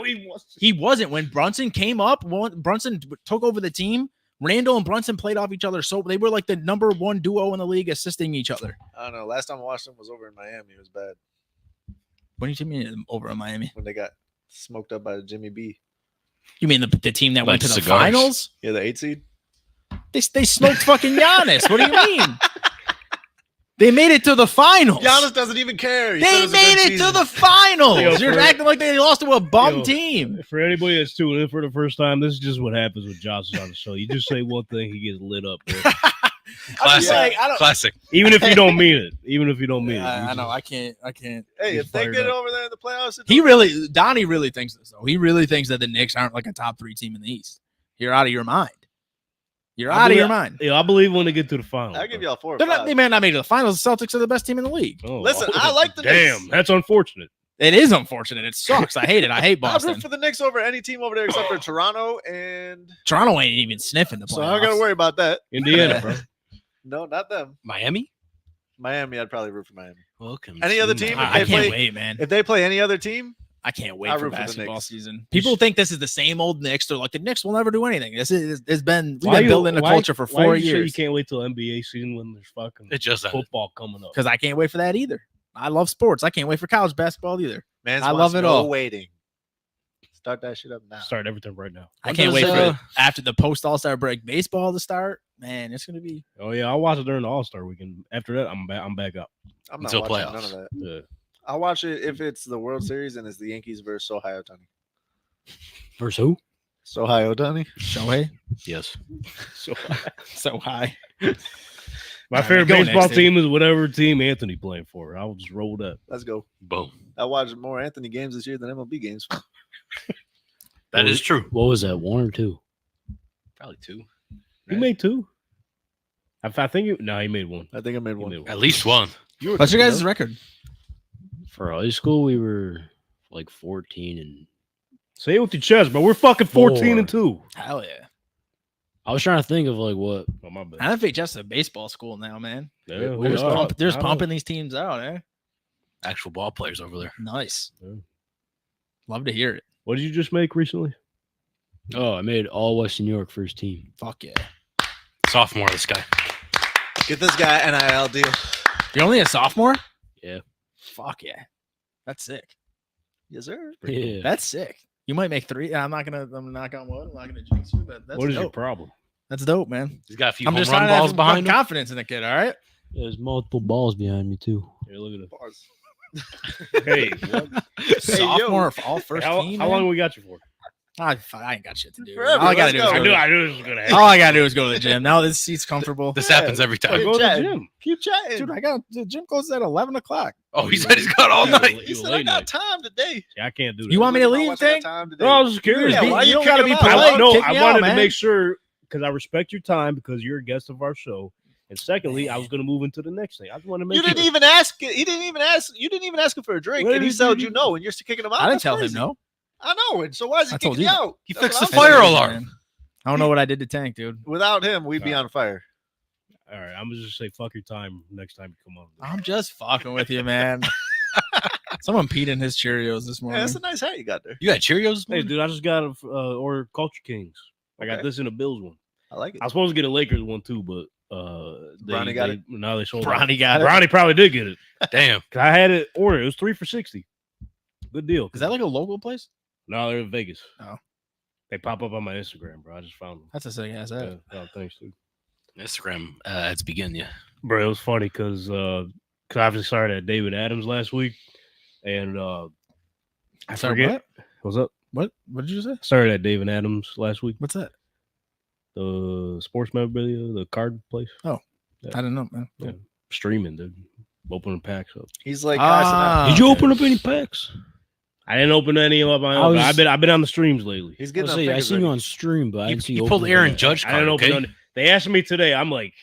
he wasn't. When Brunson came up, Brunson took over the team. Randall and Brunson played off each other, so they were like the number 1 duo in the league, assisting each other. I don't know. Last time I watched them was over in Miami. It was bad What do you mean over in Miami? when they got smoked up by Jimmy B. You mean the team that went Like to the cigars. finals? Yeah, the 8 seed. They smoked fucking Giannis. What do you mean? They made it to the finals. Giannis doesn't even care. He said They was a made good it to season. the finals. Yo, You're for- acting like they lost to a bum Yo. team. For anybody that's tuning in for the first time, this is just what happens when Josh is on the show. You just say one thing, he gets lit up, bro. I'm just Classic. like, I don't. Classic. Even if you don't mean it. Even if you don't mean it. I You know. just- I can't. Hey, He's if they fired get up. over there in the playoffs, Donnie really thinks this though. He really thinks that the Knicks aren't like a top 3 team in the East. You're out of your mind. You're I out of your believe- mind. Yeah, I believe when they get to the finals. I'll give bro. y'all 4 or They're 5. not, they may not make it to the finals. The Celtics are the best team in the league. Oh, Listen, I like the damn. Knicks. That's unfortunate. It is unfortunate. It sucks. I hate it. I hate I Boston. root for the Knicks over any team over there except for Toronto, and Toronto ain't even sniffing the playoffs. so I don't got to worry about that. Indiana, bro. No, not them. Miami? Miami, I'd probably root for Miami. Welcome. Any other to team? my- If I they can't play- wait, man. If they play any other team, I can't wait I for root for the basketball Knicks. season. People think this is the same old Knicks. They're like the Knicks will never do anything. It's been we've Why been you- building a why- culture for why 4 you say years. You can't wait till NBA season when there's fucking It just ended. football coming up. Because I can't wait for that either. I love sports. I can't wait for college basketball either. man, I love it all. Waiting. Start that shit up now. Start everything right now. I When can't does, wait for uh, after the post All Star break baseball to start. Man, it's gonna be. Oh yeah, I'll watch it during the All Star weekend. After that, I'm back up. I'm not Until watching playoffs. none of that. Yeah. I'll watch it if it's the World Series and it's the Yankees versus Ohio Tani. Versus who? Ohio Tani. Shohei Yes. So so high. my All right, favorite go baseball next, dude. team is whatever team Anthony playing for. I'll just roll that. Let's go. Boom. I watched more Anthony games this year than MLB games. That is true. What was that? 1 or 2? Probably 2. He made 2. I think he made 1. I think I made He one. made 1. At least one. What's your guys' record? For high school, we were like 14 and Say it with your chest, bro. We're fucking 14-2. Hell yeah. I was trying to think of like what. Oh my bad. NFHS is a baseball school now, man. Yeah, We're just, we are. they're just I know. pumping these teams out, eh? Actual ball players over there. Nice. Yeah. Love to hear it. What did you just make recently? Oh, I made all Western New York first team. Fuck yeah. Sophomore, this guy. Get this guy an NIL deal. You're only a sophomore? Yeah. Fuck yeah. That's sick. Yes, sir. Yeah. That's sick. You might make 3. I'm not gonna knock on wood. I'm not gonna jinx you, but that's What is your dope. problem? That's dope, man. He's got a few I'm home just run trying to balls have behind fucking him. confidence in the kid, all right? There's multiple balls behind me too. Here, look at Bars. it. Hey, what? Sophomore all first how, team. how long we got you for? I ain't got shit to do. Forever, All I gotta let's do is go. go to I knew this was gonna happen. all I gotta do is go to the gym. Now this seat's comfortable. This Yeah. happens every I time. go to the chatting. gym. Keep chatting. Dude, I got the gym closes at 11 o'clock. Oh, he said he's got all Yeah, night. he you said, I late got night. time today. Yeah, I can't do that. You want me to Look at leave, how much I got Tank? time today. No, I was just curious. Yeah, why you don't gotta kicking be him out? polite. No, Kick I me wanted out, to man. make sure because I respect your time because you're a guest of our show. And secondly, I was going to move into the next thing. I just want to make You sure. didn't even ask. He didn't even ask. You didn't even ask him for a drink, What and he did told you you do? no, and you're still kicking him out. I didn't That's tell crazy. him no. I know it. So why is he I told kicking you you. out? He That's fixed what the I'm fire saying. alarm. Man. I don't know what I did to Tank, dude. Without him, we'd be on fire. All right, I'm going to just say fuck your time next time you come on. I'm just fucking with you, man. Someone peed in his Cheerios this Yeah, morning. that's a nice hat you got there. You got Cheerios? Hey, dude, I just got to order Culture Kings. I got Okay. this in a Bills one. I like it. I was supposed to get a Lakers one too, but Bronny got it? Now they sold out. Bronny got it. Bronny probably did get it. Damn. 'Cause I had it ordered. It was 3 for $60. Good deal. Is that like a local place? No, they're in Vegas. Oh. They pop up on my Instagram, bro. I just found them. That's a sick ass Yeah. hat. Oh, thanks, dude. Instagram ads begin, yeah. Bro, it was funny because I obviously started at David Adams last week, and I Sorry, forget what's up. What did you say? Started at David Adams last week. What's that? The sports memorabilia, the card place. I don't know, man. Yeah. Streaming, dude. Opening packs up. He's like, Did you open up any packs? I didn't open any of my I own. was- but I've been on the streams lately. he's I getting. see, I seen you on stream, but I You, didn't see you you pulled open Aaron it. Judge I card, didn't open okay? none. They asked me today. I'm like,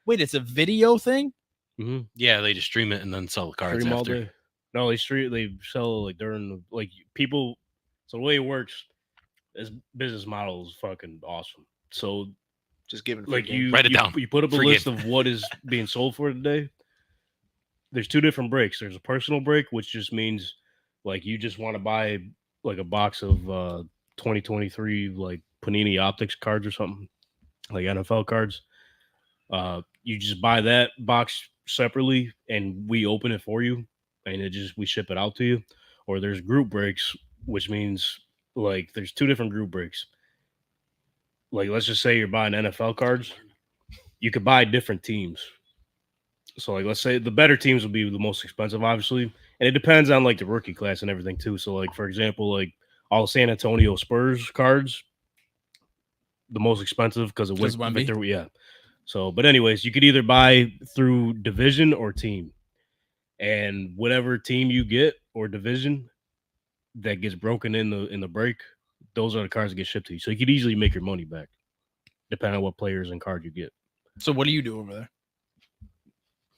Wait, it's a video thing? Yeah, they just stream it and then sell the cards stream all after. day. No, they sell like during the, like people. So the way it works, this business model is fucking awesome. So just giving. like free you Write it you, down. you put up a Free list game. of what is being sold for today. There's 2 different breaks. There's a personal break, which just means like you just want to buy like a box of 2023 like Panini Optics cards or something, like NFL cards. You just buy that box separately and we open it for you and we ship it out to you. Or there's group breaks, which means like there's 2 different group breaks. Like let's just say you're buying NFL cards, you could buy different teams. So like let's say the better teams will be the most expensive, obviously, and it depends on like the rookie class and everything too. So like for example, like all the San Antonio Spurs cards, the most expensive because of Because Wemby? Victor, yeah. So, but anyways, you could either buy through division or team, and whatever team you get or division that gets broken in the break, those are the cards that get shipped to you. So you could easily make your money back, depending on what players and card you get. So what do you do over there?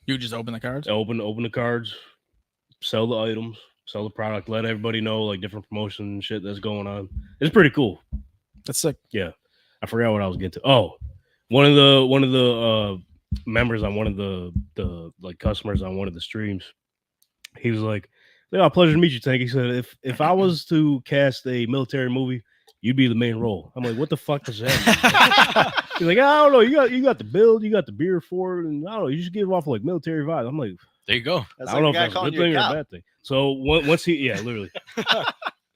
You just open the cards? Open the cards, sell the items, sell the product, let everybody know like different promotion and shit that's going on. It's pretty cool. That's sick. Yeah, I forgot what I was getting to. Oh, one of the members on one of the like customers on one of the streams, he was like, "Yeah, pleasure to meet you, Tank." He said, "If I was to cast a military movie, you'd be the main role." I'm like, "What the fuck does that mean?" He's like, "I don't know. You got the build, you got the beard for it, and I don't know. You just give off like military vibes." I'm like, There you go. That's I don't like know a if guy that's a calling good you a thing or a cop. bad thing. So once he, literally.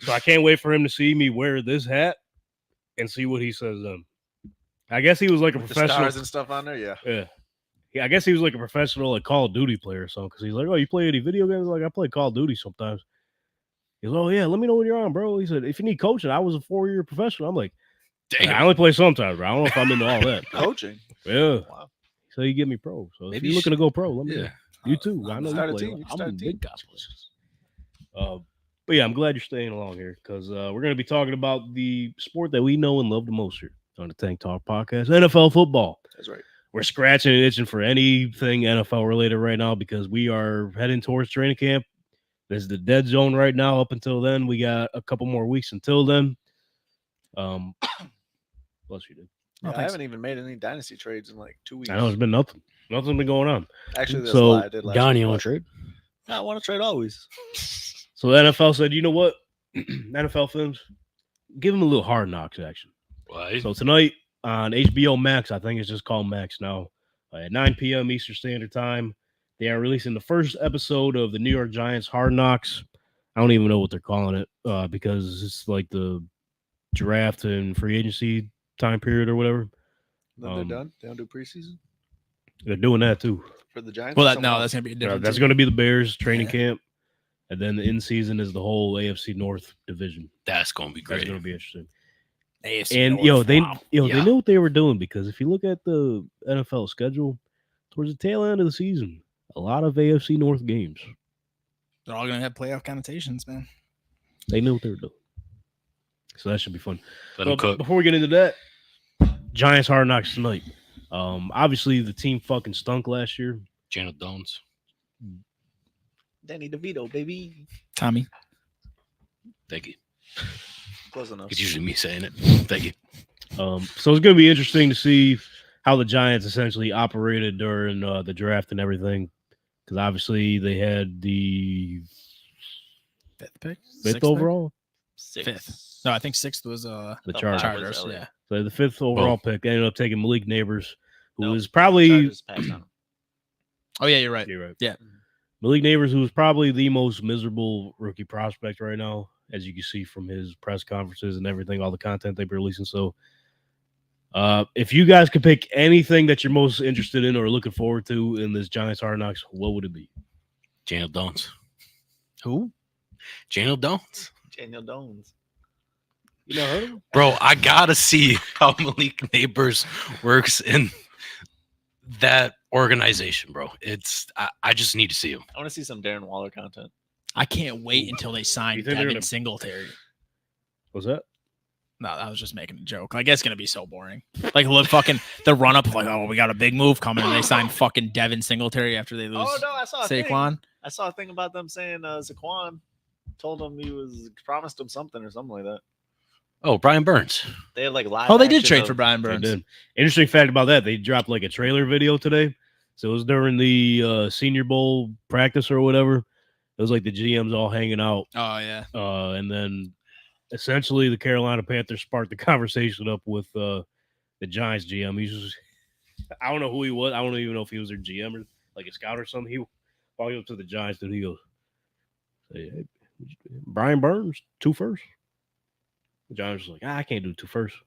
So I can't wait for him to see me wear this hat and see what he says. I guess he was like a With the professional. stars and stuff on there, yeah. Yeah, I guess he was like a professional like Call of Duty player or something. Because he's like, "Oh, you play any video games?" Like, I play Call of Duty sometimes. He's like, "Oh yeah, let me know when you're on, bro." He said, "If you need coaching, I was a 4-year professional." I'm like, I Damn. only play sometimes, bro. I don't know if I'm into all that. Coaching. Yeah. Wow. So you get me pro. So if Maybe you're you looking to go pro, let me know. Yeah. You too. I know you Start a play. team. You can I'm start a a big team. guy. But yeah, I'm glad you're staying along here because we're going to be talking about the sport that we know and love the most here on the Tank Talk podcast, NFL football. That's right. We're scratching and itching for anything NFL related right now because we are heading towards training camp. This is the dead zone right now. Up until then, we got a couple more weeks until then. Bless you, dude. Yeah, I haven't even made any dynasty trades in like 2 weeks. I know it's been nothing. Nothing's been going on. Actually, that's So, a lie. I did last Donnie week, on but trade. I want to trade always. So the NFL said, you know what? NFL films, give them a little Hard Knocks action. Why? So tonight on HBO Max, I think it's just called Max now, at 9 p.m. Eastern Standard Time, they are releasing the first episode of the New York Giants Hard Knocks. I don't even know what they're calling it because it's like the draft and free agency time period or whatever. Then they're done. They don't do preseason They're doing that too. for the Giants. Well, or someone else? that's gonna be a different. That's team. going to be the Bears training camp. And then the in-season is the whole AFC North division. That's gonna be That's great. going to be interesting. AFC And North. they Wow. they Yeah. knew what they were doing because if you look at the NFL schedule towards the tail end of the season, a lot of AFC North games. They're all gonna have playoff connotations, man. They knew what they were doing. So that should be fun. Let them But cook. before we get into that, Giants Hard Knocks tonight. Obviously the team fucking stunk last year. Channel Downs. Danny DeVito, baby. Tommy. Thank you. Close enough. It's usually me saying it. Thank you. So it's going to be interesting to see how the Giants essentially operated during the draft and everything. Because obviously they had the Fifth pick. fifth Sixth overall. Fifth. No, I think sixth was The Oh, Chargers. five was Chargers. LA. Yeah. So the fifth overall pick ended up taking Malik Neighbors, who No, was probably Chargers passed on him. Oh yeah, you're right. You're right. Yeah. Malik Neighbors, who was probably the most miserable rookie prospect right now, as you can see from his press conferences and everything, all the content they've been releasing. So if you guys could pick anything that you're most interested in or looking forward to in this Giants Hard Knocks, what would it be? Channel Downs. Who? Channel Downs. Daniel Jones. You never heard of him? Bro, I gotta see how Malik Neighbors works in that organization, bro. I just need to see him. I want to see some Darren Waller content. I can't wait until they sign You think they're Devin gonna- Singletary. What's that? No, I was just making a joke. Like, it's gonna be so boring. Like, look, fucking the run up, like, oh, we got a big move coming, and they signed fucking Devin Singletary after they lose Oh no, I saw a thing. Saquon. I saw a thing about them saying Saquon told him he was promised him something or something like that. Oh, Brian Burns. They had like live. Oh, they did action trade of- for Brian They Burns. did. Interesting fact about that, they dropped like a trailer video today. So it was during the Senior Bowl practice or whatever. It was like the GMs all hanging out. Oh yeah. And then essentially the Carolina Panthers sparked the conversation up with the Giants GM. He's just, I don't know who he was. I don't even know if he was their GM or like a scout or something. He walked up to the Giants and he goes, hey, Brian Burns, 2 firsts. The Giants was like, I can't do 2 firsts.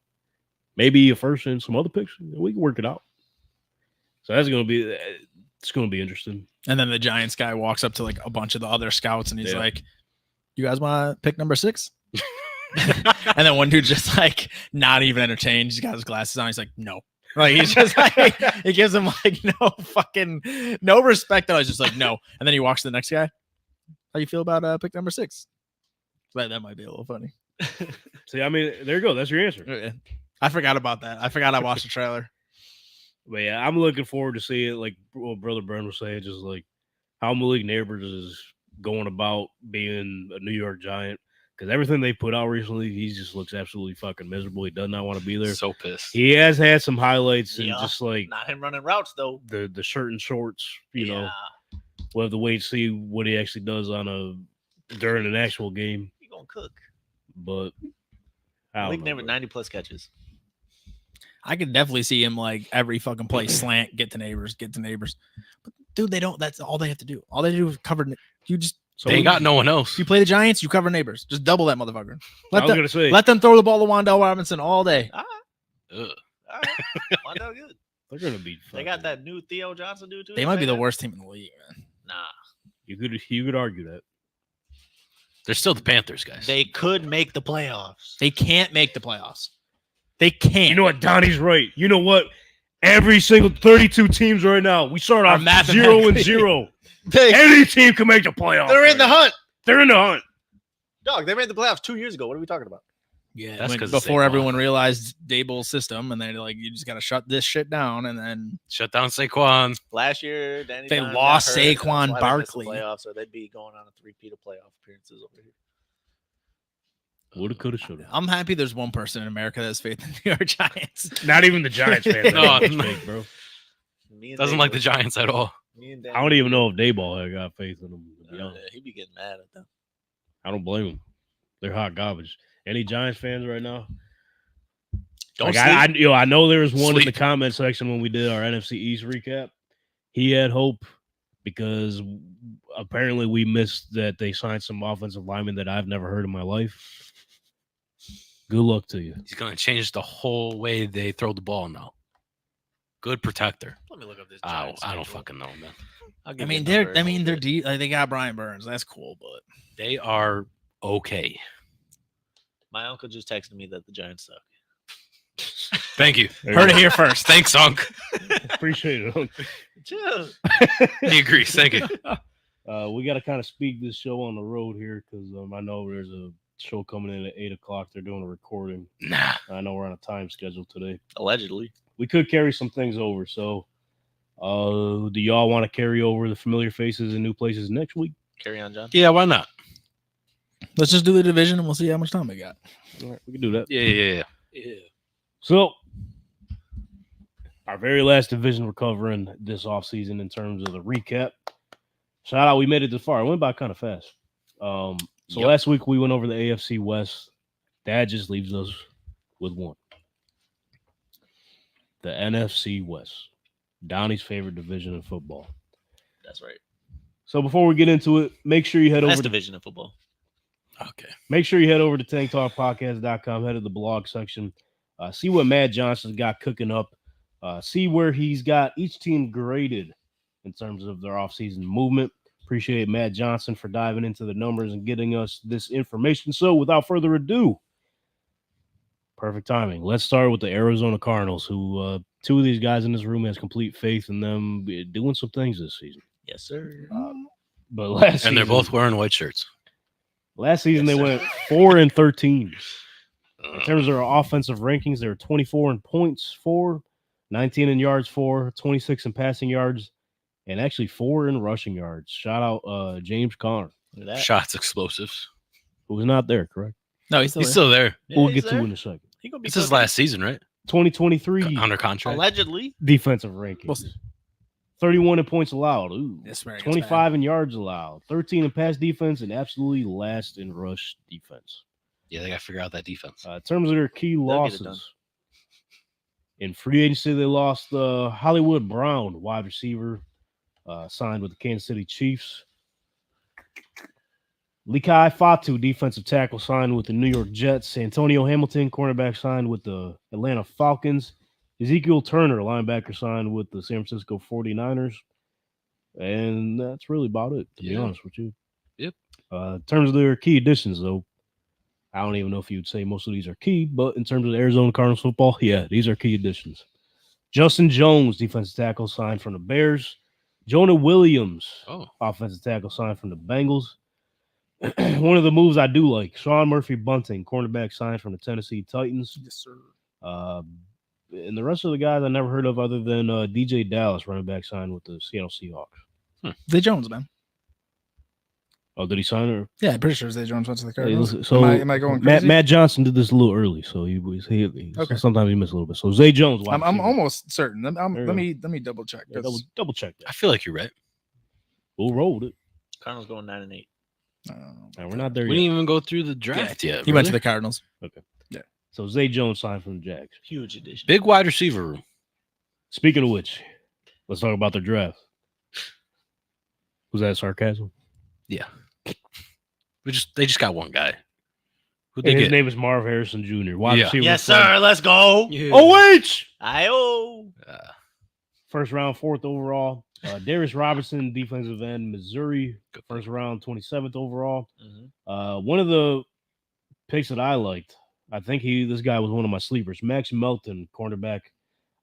Maybe a first and some other picks. We can work it out. So it's going to be interesting. And then the Giants guy walks up to like a bunch of the other scouts and he's Yeah. like, "You guys want to pick number 6?" And then one dude just like not even entertained. He's got his glasses on. He's like, "No." Like he's just like he gives him like no respect. Though he's just like no. And then he walks to the next guy. How you feel about pick number 6? That might be a little funny. See, I mean, there you go. That's your answer. I forgot about that. I forgot I watched the trailer. But yeah, I'm looking forward to seeing like what Brother Burn was saying, just like how Malik Neighbors is going about being a New York Giant. Because everything they put out recently, he just looks absolutely fucking miserable. He does not want to be there. So pissed. He has had some highlights and Yeah. just like Not him running routes though. the shirt and shorts, you know. we'll have to wait and see what he actually does during an actual game. He gonna cook. But I League don't name know, with bro. 90+ catches. I could definitely see him like every fucking play slant, get to neighbors. But dude, they don't. That's all they have to do. All they do is cover. You just They ain't got no one else. you play the Giants, you cover neighbors. Just double that motherfucker. I was gonna say Let them throw the ball to Wandell Robinson all day. Ugh. All right. Wandell good. they're gonna be. They got that new Theo Johnson dude too. They might be the worst team in the league, man. Nah. You could argue that. They're still the Panthers, guys. They could make the playoffs. They can't make the playoffs. They can't. You know what? Donnie's right. You know what? Every single 32 teams right now, we start Are off mathematically- 0-0. Any team can make the playoffs. They're in the hunt. They're in the hunt. Dog, they made the playoffs 2 years ago. What are we talking about? Yeah, That's when- 'cause of before Saquon. everyone realized Dable's system, and they're like, you just got to shut this shit down, and then Shut down Saquon. Last year, Danny They Dimes lost got hurt, that's Saquon why they missed the Barkley. playoffs, or they'd be going on a three-peat of playoff appearances over here. Woulda, coulda, shoulda. I'm happy there's one person in America that has faith in the New York Giants. Not even the Giants fans. No, no, no. fake, bro. Me and Doesn't Dave like the was- Giants at all. Me and I don't even know if Dayball had got faith in them. To be honest. He'd be getting mad at them. I don't blame them. They're hot garbage. Any Giants fans right now? Don't Like, sleep. I know there was one in the Sleep. comment section when we did our NFC East recap. He had hope because apparently we missed that they signed some offensive linemen that I've never heard in my life. Good luck to you. He's going to change the whole way they throw the ball now. Good protector. Let me look up this. I Giants don't schedule. fucking know, man. I'll give I you mean, a they're number in a little bit. deep. Like, they got Brian Burns. That's cool, but They are okay. My uncle just texted me that the Giants suck. Thank you. heard it here first. Thanks, Unc. Appreciate it. Chill. He agrees. Thank you. We got to kind of speed this show on the road here because I know there's a show coming in at 8 o'clock. They're doing a recording. Nah. I know we're on a time schedule today. Allegedly. We could carry some things over. So, do y'all want to carry over the familiar faces and new places next week? Carry on, John. Yeah, why not? let's just do the division, and we'll see how much time we got. All right, we can do that. Yeah. So, our very last division we're covering this offseason in terms of the recap. Shout out, we made it this far. It went by kind of fast. So Yep. last week we went over the AFC West. That just leaves us with one. The NFC West. Donnie's favorite division in football. That's right. So before we get into it, make sure you head Best over to division of football. Okay. Make sure you head over to tanktalkpodcast.com, head to the blog section. See what Matt Johnson's got cooking up. See where he's got each team graded in terms of their offseason movement. Appreciate Matt Johnson for diving into the numbers and getting us this information. So without further ado, perfect timing. Let's start with the Arizona Cardinals, who two of these guys in this room has complete faith in them doing some things this season. Yes, sir. But last And they're season- both wearing white shirts. Last season Yes, they sir. went 4-13. In terms of their offensive rankings, they were 24 in points, 19 in yards, 26 in passing yards, and actually 4 in rushing yards. Shout out James Conner, Look at that. Shots explosives. who was not there, correct? No, he's still He's there. still there. Yeah, We'll he's get to there. in a second. He gonna be It's his cooking. last season, right? 2023 Under contract. Allegedly. defensive rankings. We'll see. 31 in points allowed. Ooh. This man gets 25 in yards allowed. 13 in pass defense, and absolutely last in rush defense. Yeah, they got to figure out that defense. In terms of their key They'll get it done. losses, in free agency, they lost Hollywood Brown, wide receiver, signed with the Kansas City Chiefs. Likai Fatu, defensive tackle, signed with the New York Jets. Antonio Hamilton, cornerback, signed with the Atlanta Falcons. Ezekiel Turner, linebacker, signed with the San Francisco 49ers. And that's really about it, to be Yeah. honest with you. Yep. In terms of their key additions, though, I don't even know if you'd say most of these are key, but in terms of the Arizona Cardinals football, yeah, these are key additions. Justin Jones, defensive tackle, signed from the Bears. Jonah Williams, Oh, offensive tackle, signed from the Bengals. One of the moves I do like, Sean Murphy Bunting, cornerback, signed from the Tennessee Titans. Yes, sir. And the rest of the guys I never heard of other than DJ Dallas, running back, signed with the Seattle Seahawks. Zay Jones, man. Oh, did he sign her? Yeah, I'm pretty sure Zay Jones went to the Hey, Cardinals. listen, so am I going crazy? Matt Johnson did this a little early, so he Okay. sometimes he missed a little bit. So Zay Jones, wide I'm receiver. almost certain. There you let me double check. Yeah, double check that. I feel like you're right. Who rolled it? Cardinals going 9-8. And we're not there We yet. didn't even go through the draft yet. He went to brother. the Cardinals. So Zay Jones signed from the Jags. Huge addition. Big wide receiver room. Speaking of which, let's talk about their draft. Was that sarcasm? Yeah. They just got one guy. Who'd And they his get? name is Marv Harrison Jr. Wide Yeah. receiver. Yes, from sir. Let's go. OH! I-O. First round, 4th overall. Darius Robinson, defensive end, Missouri. First round, 27th overall. One of the picks that I liked, I think this guy was one of my sleepers. Max Melton, cornerback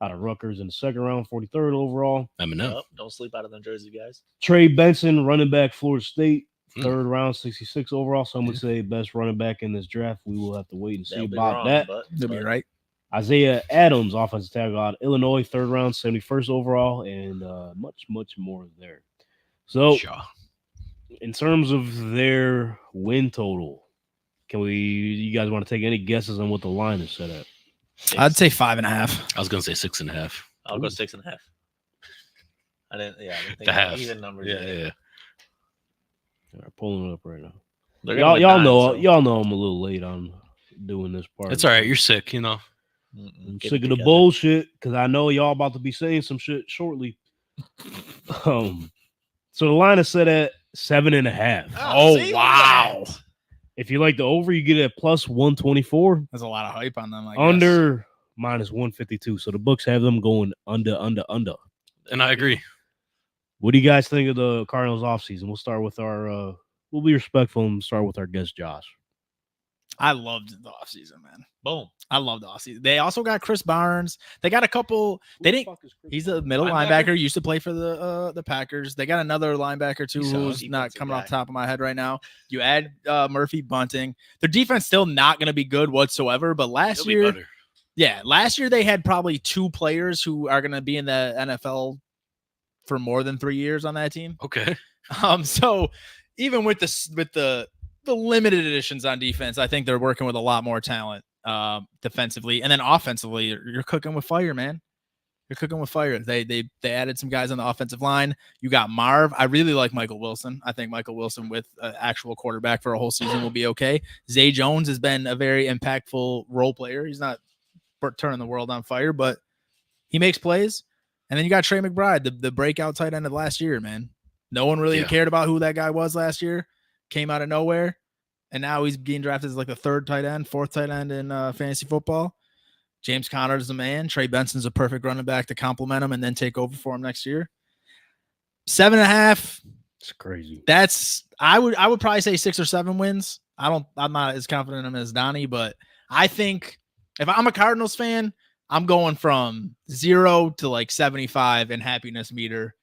out of Rutgers in the 2nd round, 43rd overall. Eminem. Yep, don't sleep out of them Jersey guys. Trey Benson, running back, Florida State, Hmm. 3rd round, 66 overall. Some would say best running back in this draft. We will have to wait and see They'll be about wrong, that. but You'll be right. Isaiah Adams, offensive tackle out of Illinois, 3rd round, 71st overall, and much, much more there. So, Shaw. in terms of their win total, you guys want to take any guesses on what the line is set at? I'd say 5.5. I was gonna say 6.5. I'll go 6.5. I didn't think The half. even numbers. Yeah. All right, pulling it up right now. They're gonna win Y'all 9, know so- y'all know I'm a little late on doing this part. It's all right. You're sick, you know. I'm Get sick it of the together. bullshit because I know y'all about to be saying some shit shortly. So the line is set at 7.5. Oh, see? wow. If you like the over, you get it at plus 124. There's a lot of hype on them. I guess. Under minus 152. So the books have them going under. And I agree. What do you guys think of the Cardinals offseason? We'll start with our we'll be respectful and start with our guest Josh. I loved the offseason, man. Boom. I love the offseason. They also got Chris Barnes. They got a couple. They didn't. He's a middle Linebacker? linebacker. Used to play for the Packers. They got another linebacker too, He's a who's not defensive coming off guy. the top of my head right now. You add Murphy Bunting. Their defense still not going to be good whatsoever. But last It'll be year, better. last year they had probably 2 players who are going to be in the NFL for more than 3 years on that team. Okay. So even with the limited additions on defense, I think they're working with a lot more talent defensively, and then offensively, you're cooking with fire, man. You're cooking with fire. They added some guys on the offensive line. You got Marv. I really like Michael Wilson. I think Michael Wilson with an actual quarterback for a whole season will be okay. Zay Jones has been a very impactful role player. He's not turning the world on fire, but he makes plays. And then you got Trey McBride, the breakout tight end of last year, man. No one really Yeah. cared about who that guy was last year. Came out of nowhere. And now he's being drafted as like the 3rd tight end, 4th tight end in fantasy football. James Conner is the man. Trey Benson's a perfect running back to complement him and then take over for him next year. 7.5. It's crazy. I would probably say 6 or 7 wins. I'm not as confident in him as Donnie, but I think if I'm a Cardinals fan, I'm going from 0 to like 75 in happiness meter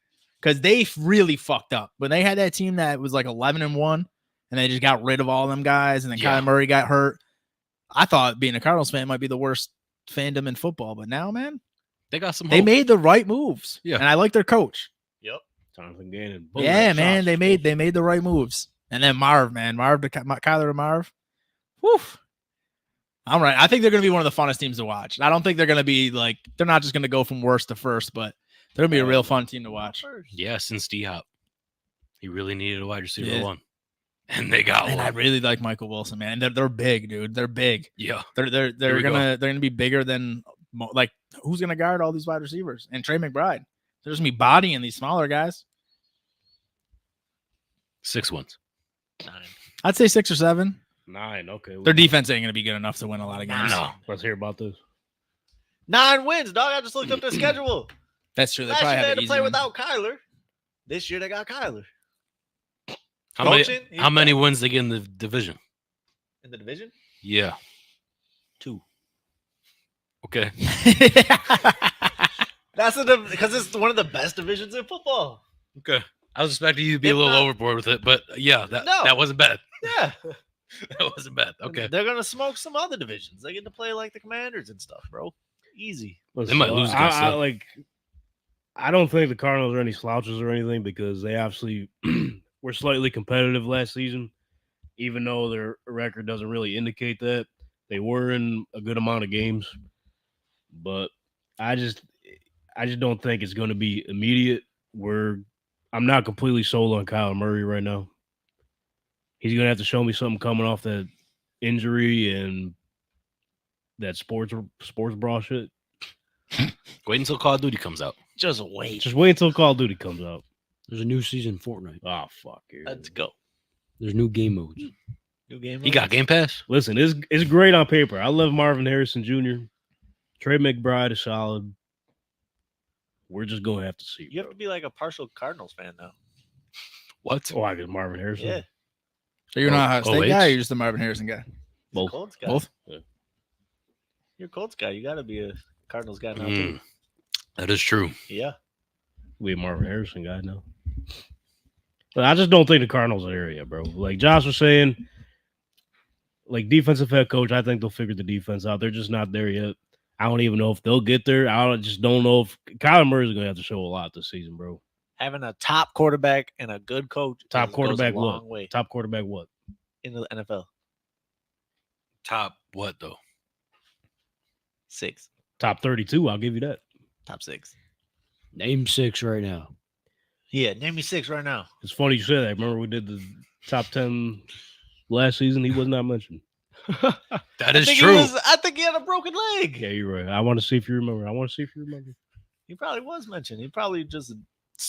because they really fucked up when they had that team that was like 11-1 and they just got rid of all them guys and then Yeah. Kyler Murray got hurt. I thought being a Cardinals fan might be the worst fandom in football, but now, man, They got some they hope. made the right moves. Yeah. And I like their coach. Yep. Jonathan Gannon. Yeah, man, they made the right moves. And then Marv to Kyler to Marv. Whew. I'm right. I think they're going to be one of the funnest teams to watch. I don't think they're going to be like they're not just going to go from worst to first, but they're going to be a real fun team to watch. Yeah, since D-Hop. He really needed a wide receiver Yeah. one. And they got And one. I really like Michael Wilson, man. They're big, dude. They're big. Yeah. They're we go. gonna be bigger than like who's gonna guard all these wide receivers and Trey McBride. They're just gonna be bodying these smaller guys. 6 wins. 9. I'd say 6 or 7. 9. Okay. Their defense ain't gonna be good enough to win a lot of games. No. Let's hear about this. 9 wins, dog. I just looked up their schedule. That's true. They Last probably year they have had it to easy play one. without Kyler. This year they got Kyler. How Coaching, many, how many wins they get in the division? in the division? Yeah. 2. Okay. That's because it's one of the best divisions in football. Okay. I was expecting you to be If a little not- overboard with it, but yeah, No. that wasn't bad. Yeah. That wasn't bad. Okay. They're gonna smoke some other divisions. They get to play like the Commanders and stuff, bro. Easy. Listen, might lose against I, them. I don't think the Cardinals are any slouches or anything because they obviously were slightly competitive last season, even though their record doesn't really indicate that. They were in a good amount of games, but I just don't think it's going to be immediate. I'm not completely sold on Kyler Murray right now. He's gonna have to show me something coming off that injury and that sports bra shit. Wait until Call of Duty comes out. Just wait. Just wait until Call of Duty comes out. There's a new season in Fortnite. Oh fuck you. Let's go. There's new game modes. New game. He got Game Pass. Listen, it's great on paper. I love Marvin Harrison Jr. Trey McBride is solid. We're just gonna have to see. You have to be like a partial Cardinals fan now. What? Oh, I get Marvin Harrison. Yeah. So you're not a Ohio State OH? guy, or you're just a Marvin Harrison guy? Both. Colts guy. Both. You're a Colts guy. You got to be a Cardinals guy now Mm, too. that is true. Yeah. We a Marvin Harrison guy now. But I just don't think the Cardinals are there yet, bro. Like Josh was saying, like defensive head coach, I think they'll figure the defense out. They're just not there yet. I don't even know if they'll get there. Just don't know if Kyler Murray's gonna have to show a lot this season, bro. Having a top quarterback and a good coach. Top quarterback goes a long what? way Top quarterback what? in the NFL. Top what though? 6. Top 32. I'll give you that. Top 6. Name 6 right now. Yeah. Name me 6 right now. It's funny you said that. Remember we did the top 10 last season. He was not mentioned. That is true. I think he had a broken leg. Yeah, you're right. I want to see if you remember. He probably was mentioned. He probably just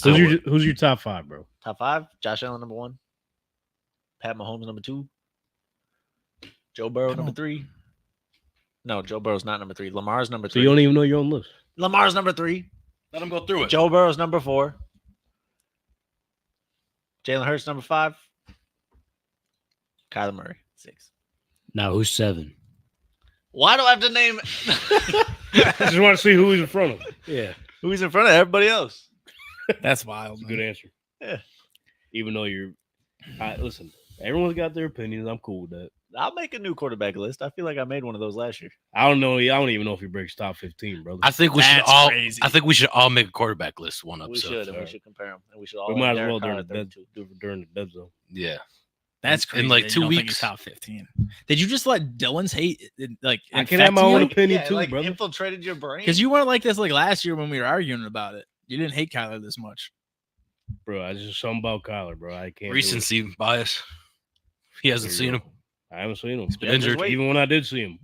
Who's your top 5, bro? top 5. Josh Allen number 1. Pat Mahomes number 2. Joe Burrow number 3. No, Joe Burrow's not number 3. Lamar's number So 3. you don't even know your own list. Lamar's number 3. Let him go through it. Joe Burrow's number 4. Jalen Hurts number 5. Kyler Murray 6. Now who's 7? Why do I have to name I just want to see who he's in front of. Yeah. who's in front of everybody else? That's wild. That's a good answer. Yeah. Even though listen, everyone's got their opinions. I'm cool with that. I'll make a new quarterback list. I feel like I made one of those last year. I don't know. I don't even know if he breaks top 15, brother. I think we should That's all. crazy. I think we should all make a quarterback list one We episode. should, and we should compare them, and we should all. We might have as well Derek during the dead zone. Yeah. That's In, crazy. like, that 2 you don't think weeks. he's top 15. Did you just let Dylan's hate like? I can have my own opinion too, like brother. infiltrated your brain. Because you weren't like this like last year when we were arguing about it. You didn't hate Kyler this much. Bro, I just something about Kyler, bro. I can't. do it. Recency bias. He hasn't There you seen him. go. I haven't seen him. He's been Yeah, just injured. wait. Even when I did see him,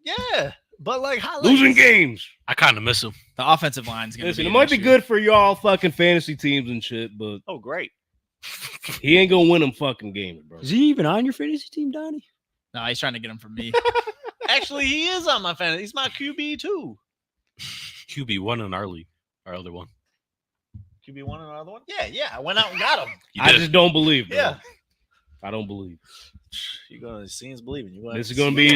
yeah, but like highlights. losing games. I kind of miss him. The offensive line's gonna Listen, be it might an be issue. good for y'all fucking fantasy teams and shit, but Oh, great. he ain't gonna win them fucking games, bro. Is he even on your fantasy team, Donnie? No, he's trying to get him from me. Actually, he is on my fantasy. He's my QB too. QB1 in our league. Our other one. QB1 and another one. Yeah. I went out and got him. You I did. just don't believe, bro. Yeah. I don't believe. You're gonna see is believing. You This is gonna be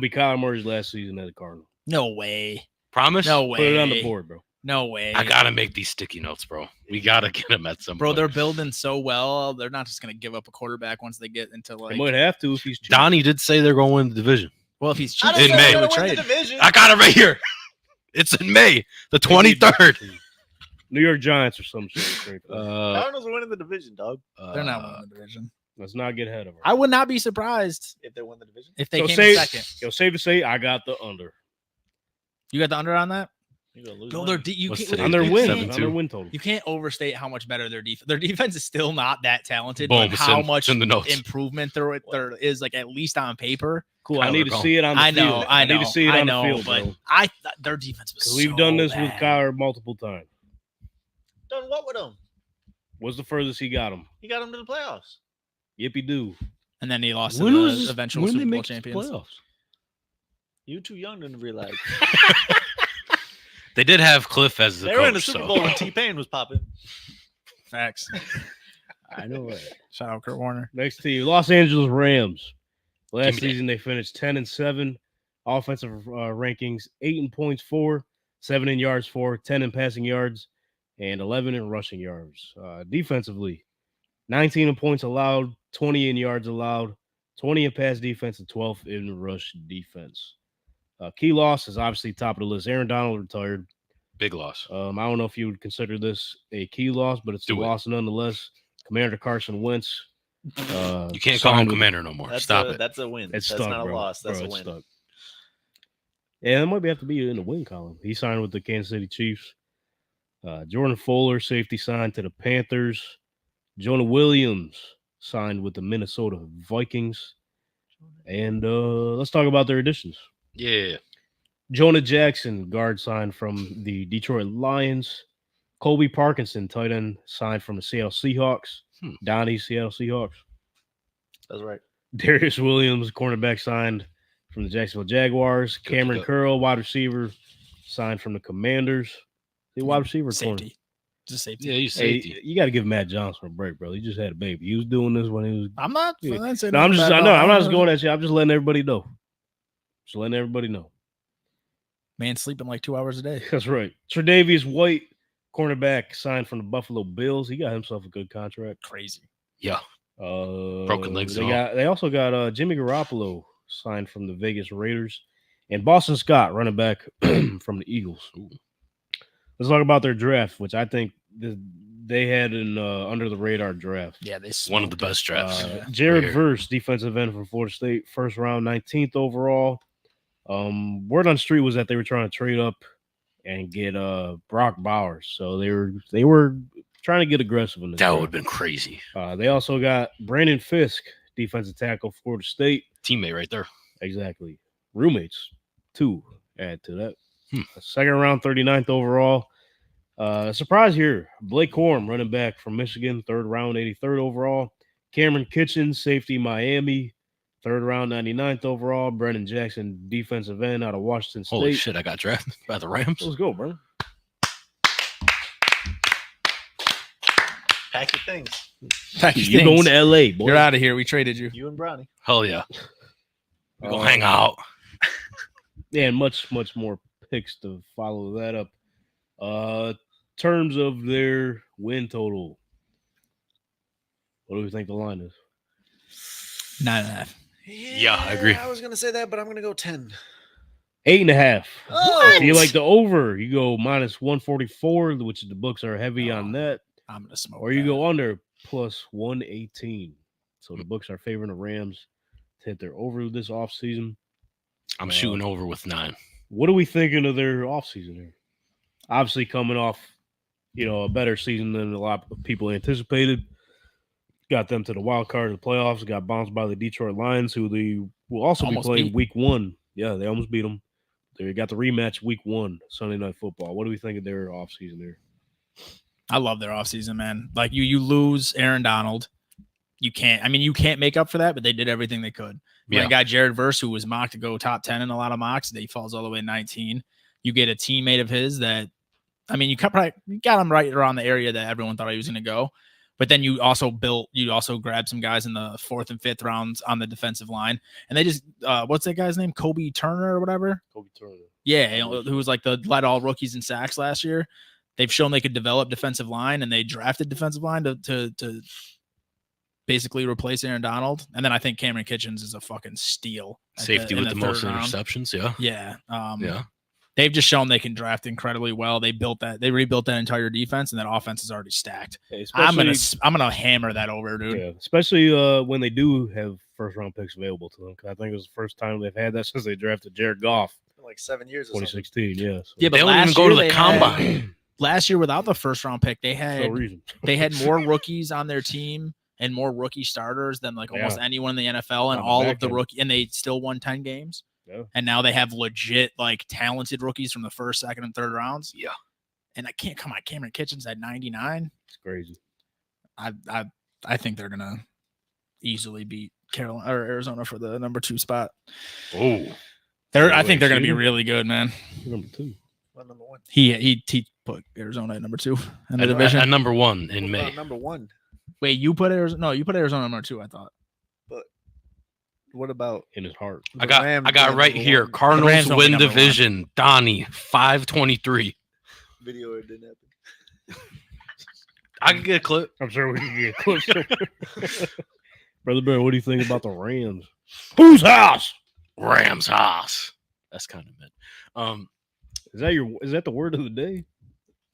Kyler Murray's last season as a Cardinal. No way. Promise? No way. Put it on the board, bro. No way. I gotta make these sticky notes, bro. We gotta get him at some Bro, point. they're building so well. They're not just gonna give up a quarterback once they get into They like. might have to if he's cheap. Donnie did say they're going to win the division. Well, if he's cheap, I didn't In say May. we're would gonna win the trade. division. I got it right here. It's in May, the 23rd. New York Giants or some shit. Cardinals are winning the division, dog. They're not winning the division. Let's not get ahead of her. I would not be surprised If they win the division, if they So came say- in second. Yo, safe to say, I got the under. You got the under on that? you're gonna lose. Bro, money. you What's can't, today? On their you win. can't- On their win total. You can't overstate how much better their defense. Their defense is still not that talented, Boom, but it's how in- much it's in the notes. improvement there is, like at least on paper. Cool. I Kyler need to Gone. see it on the I know, field. I know, need to see it I on know, the field, but bro. I thought their defense was. 'Cause we've so done this bad. with Kyler multiple times. Done what with him? What's the furthest he got him? He got him to the playoffs. Yippee doo. and then he lost When to was the this, eventual when Super they Bowl make the champions. playoffs? You too young to realize. They did have Cliff as the They coach. were in the Super so. Bowl when T-Pain was popping. Facts. I know it. Shout out Kurt Warner. Next team, Los Angeles Rams. Last Give me that. season they finished 10-7. Offensive rankings 8 in points for, 7 in yards for, 10 in passing yards, and 11 in rushing yards. Defensively, 19 in points allowed, 20 in yards allowed, 20 in pass defense, and 12 in rush defense. Key loss is obviously top of the list. Aaron Donald retired. Big loss. I don't know if you would consider this a key loss, but it's a Do it. loss nonetheless. Commander Carson Wentz. You can't call him signed with- commander no more. That's Stop a, it. That's a win. It's That's stuck, not bro. a loss. That's Bro, a it's win. stuck. Yeah, that might have to be in the win column. He signed with the Kansas City Chiefs. Jordan Fuller, safety, signed to the Panthers. Jonah Williams signed with the Minnesota Vikings. And let's talk about their additions. Yeah. Jonah Jackson, guard, signed from the Detroit Lions. Colby Parkinson, tight end, signed from the Seattle Seahawks. Donnie, Seattle Seahawks. That's right. Darius Williams, cornerback, signed from the Jacksonville Jaguars. Cameron Curl, wide receiver, signed from the Commanders. The wide receiver Safety. Just safety. Yeah, you safety. Hey, you got to give Matt Johnson a break, bro. He just had a baby. He was doing this when he was. I'm not. Yeah. I'm saying No, I'm nothing just. bad I know. about I'm not just him. going at you. I'm just letting everybody know. Just letting everybody know. Man, sleeping like 2 hours a day. That's right. Tre'Davious White, cornerback, signed from the Buffalo Bills. He got himself a good contract. Crazy. Yeah. Broken legs. They also got Jimmy Garoppolo signed from the Vegas Raiders, and Boston Scott, running back from the Eagles. Ooh. Let's talk about their draft, which I think they had an under the radar draft. Yeah, they One of the best drafts. Jared Right Verse, defensive end from Florida State, first round, 19th overall. Word on the street was that they were trying to trade up and get Brock Bowers, so they were trying to get aggressive in this. That would have been crazy. They also got Brandon Fisk, defensive tackle, Florida State. Teammate right there. Exactly. Roommates, 2. Add to that. Second round, 39th overall. Surprise here. Blake Corum, running back from Michigan, third round, 83rd overall. Cameron Kitchens, safety, Miami, third round, 99th overall. Brennan Jackson, defensive end out of Washington State. Holy shit, I got drafted by the Rams. Let's go, bro. Pack your things. You're going to LA, boy. You're out of here. We traded you. You and Bronny. Hell yeah. We're going to hang out. Yeah, and much more picks to follow that up. Terms of their win total. What do we think the line is? 9.5. Yeah, I agree. I was going to say that, but I'm going to go 10. 8.5. What? If you like the over, you go minus 144, which the books are heavy on that. I'm gonna smoke. Or you that. go under plus 118. So the books are favoring the Rams to hit their over this offseason. I'm shooting over with 9. What are we thinking of their offseason here? Obviously coming off, a better season than a lot of people anticipated. Got them to the wild card of the playoffs. Got bounced by the Detroit Lions, who they will also Almost be playing beat. week 1. Yeah, they almost beat them. They got the rematch week 1, Sunday Night Football. What do we think of their offseason there? I love their offseason, man. Like you lose Aaron Donald. You can't make up for that, but they did everything they could. Yeah. You got Jared Verse, who was mocked to go top 10 in a lot of mocks. He falls all the way to 19. You get a teammate of his that, you got him right around the area that everyone thought he was going to go. But then you also grabbed some guys in the 4th and 5th rounds on the defensive line. And they just, what's that guy's name? Kobe Turner or whatever? Kobe Turner. Yeah, who was like led all rookies in sacks last year. They've shown they could develop defensive line, and they drafted defensive line to basically replace Aaron Donald. And then I think Cameron Kitchens is a fucking steal. Safety with the most third round. interceptions, yeah. Yeah. They've just shown they can draft incredibly well. They rebuilt that entire defense, and that offense is already stacked. Yeah, I'm gonna hammer that over, dude. Yeah, especially when they do have first round picks available to them. Because I think it was the first time they've had that since they drafted Jared Goff, Like 7 years or something. 2016. Yeah, so Yeah, but They don't even last go year to the they combine. Last year, without the first round pick, they no had reason. more rookies on their team and more rookie starters than almost anyone in the NFL, and On the all back of the end. rookie, and they still won 10 games. Yeah. And now they have legit talented rookies from the 1st, 2nd, and 3rd rounds. Yeah. And Cameron Kitchens at 99. It's crazy. I think they're gonna easily beat Carolina or Arizona for the number 2 spot. Oh. I think they're gonna be LSU? really good, man. Number 2. Well, number 1. He put Arizona at number 2 in the division. At number 1 in What May. about number 1? Wait, you put Arizona? No, you put Arizona number 2. I thought. What about In his heart. I the got Rams I got being right number here. 1? Cardinals Rams don't be win number 1. division. Donnie 523. Video it didn't happen. I can get a clip. I'm sure we can get closer. Brother Bear, what do you think about the Rams? Whose house? Rams house. That's kind of mid. Is that the word of the day?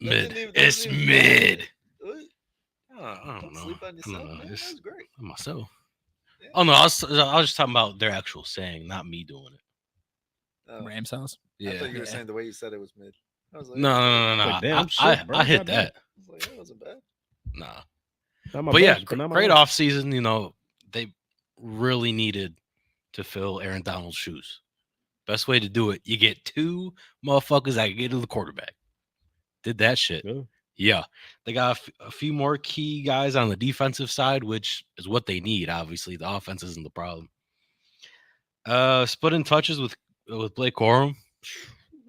Mid. It's mid. I don't know. Sleep on I yourself, don't know. man. It's That's great. myself. Oh no, I was just talking about their actual saying, not me doing it. Oh, Rams house. I thought you were saying the way you said it was mid. I was like, No. Like, damn, I shit, bro. hit Goddamn. that. I was like, that wasn't bad. Nah. Not my But yeah, best, not my great worst. off season. They really needed to fill Aaron Donald's shoes. Best way to do it, you get 2 motherfuckers that can get to the quarterback. Did that shit. Yeah. Yeah. They got a few more key guys on the defensive side, which is what they need. Obviously, the offense isn't the problem. Splitting touches with Blake Corum,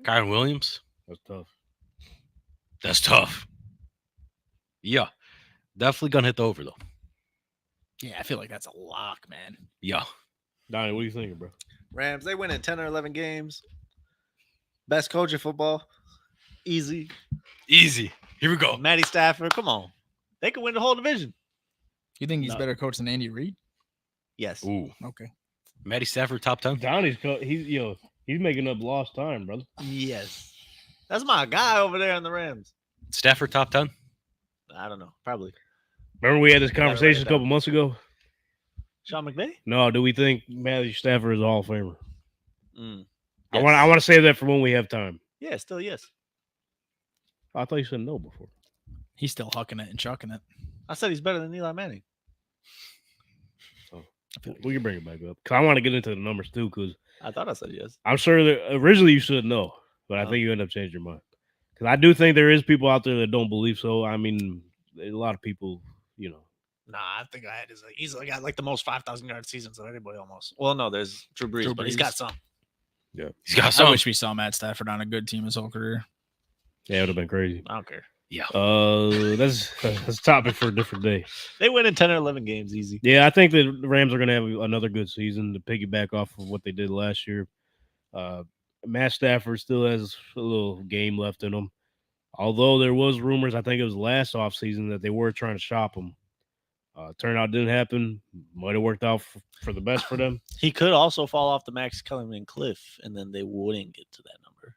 Kyron Williams. That's tough. That's tough. Yeah. Definitely gonna hit the over though. Yeah, I feel like that's a lock, man. Yeah. Donnie, what are you thinking, bro? Rams, they win in 10 or 11 games. Best coach in football. Easy. Easy. Here we go. Matty Stafford, come on. They could win the whole division. You think he's No. better coach than Andy Reid? Yes. Ooh. Okay. Matty Stafford top 10. Donnie's he's making up lost time, brother. Yes. That's my guy over there on the Rams. Stafford top 10. I don't know. Probably. Remember we had this Gotta write conversation it a couple months ago? Sean McVay? No, do we think Matthew Stafford is a Hall of Famer? Mm. I want to save that for when we have time. Yeah, still yes. I thought you said no before. He's still hucking it and chucking it. I said he's better than Eli Manning. We can bring it back up because I want to get into the numbers too. Because I thought I said yes. I'm sure that originally you said no, but I think you end up changing your mind. Because I do think there is people out there that don't believe so. I mean, a lot of people, Nah, I think I had his. He's got like the most 5,000 yard seasons of anybody almost. Well, no, there's Drew Brees, but he's got some. He's got I some. wish we saw Matt Stafford on a good team his whole career. Yeah, it would have been crazy. I don't care. Yeah. That's a topic for a different day. They win in 10 or 11 games easy. Yeah, I think the Rams are going to have another good season to piggyback off of what they did last year. Matt Stafford still has a little game left in him. Although there was rumors, I think it was last offseason, that they were trying to shop him. Turned out it didn't happen. Might have worked out for the best for them. He could also fall off the Max Kellerman cliff, and then they wouldn't get to that number.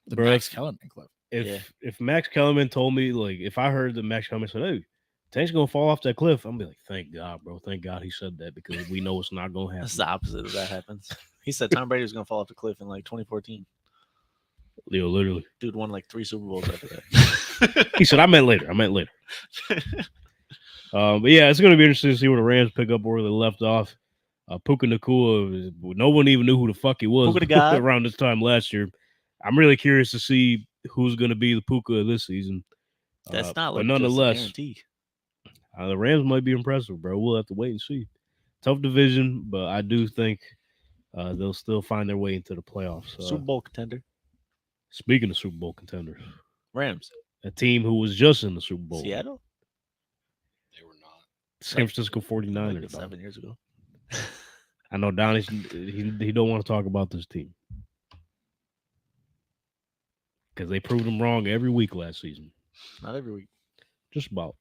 The Bro, Max Kellerman Club. If Max Kellerman told me, like, if I heard that Max Kellerman said, "Hey, Tank's gonna fall off that cliff," I'm be like, "Thank God, bro. Thank God he said that because we know it's not gonna happen." That's the opposite of that happens. He said Tom Brady was going to fall off the cliff in like 2014. Literally. Dude won like 3 Super Bowls after that. He said, I meant later. But yeah, it's going to be interesting to see where the Rams pick up where they left off. Puka Nacua, no one even knew who the fuck he was Puka the guy. around this time last year. I'm really curious to see who's going to be the Puka of this season. That's not but like nonetheless, just a guarantee. The Rams might be impressive, bro. We'll have to wait and see. Tough division, but I do think they'll still find their way into the playoffs. Super Bowl contender. Speaking of Super Bowl contenders, Rams. a team who was just in the Super Bowl, Seattle? They were not. San Francisco 49ers. Like dog. 7 years ago. I know Donnie's he don't want to talk about this team because they proved him wrong every week last season. Not every week. Just about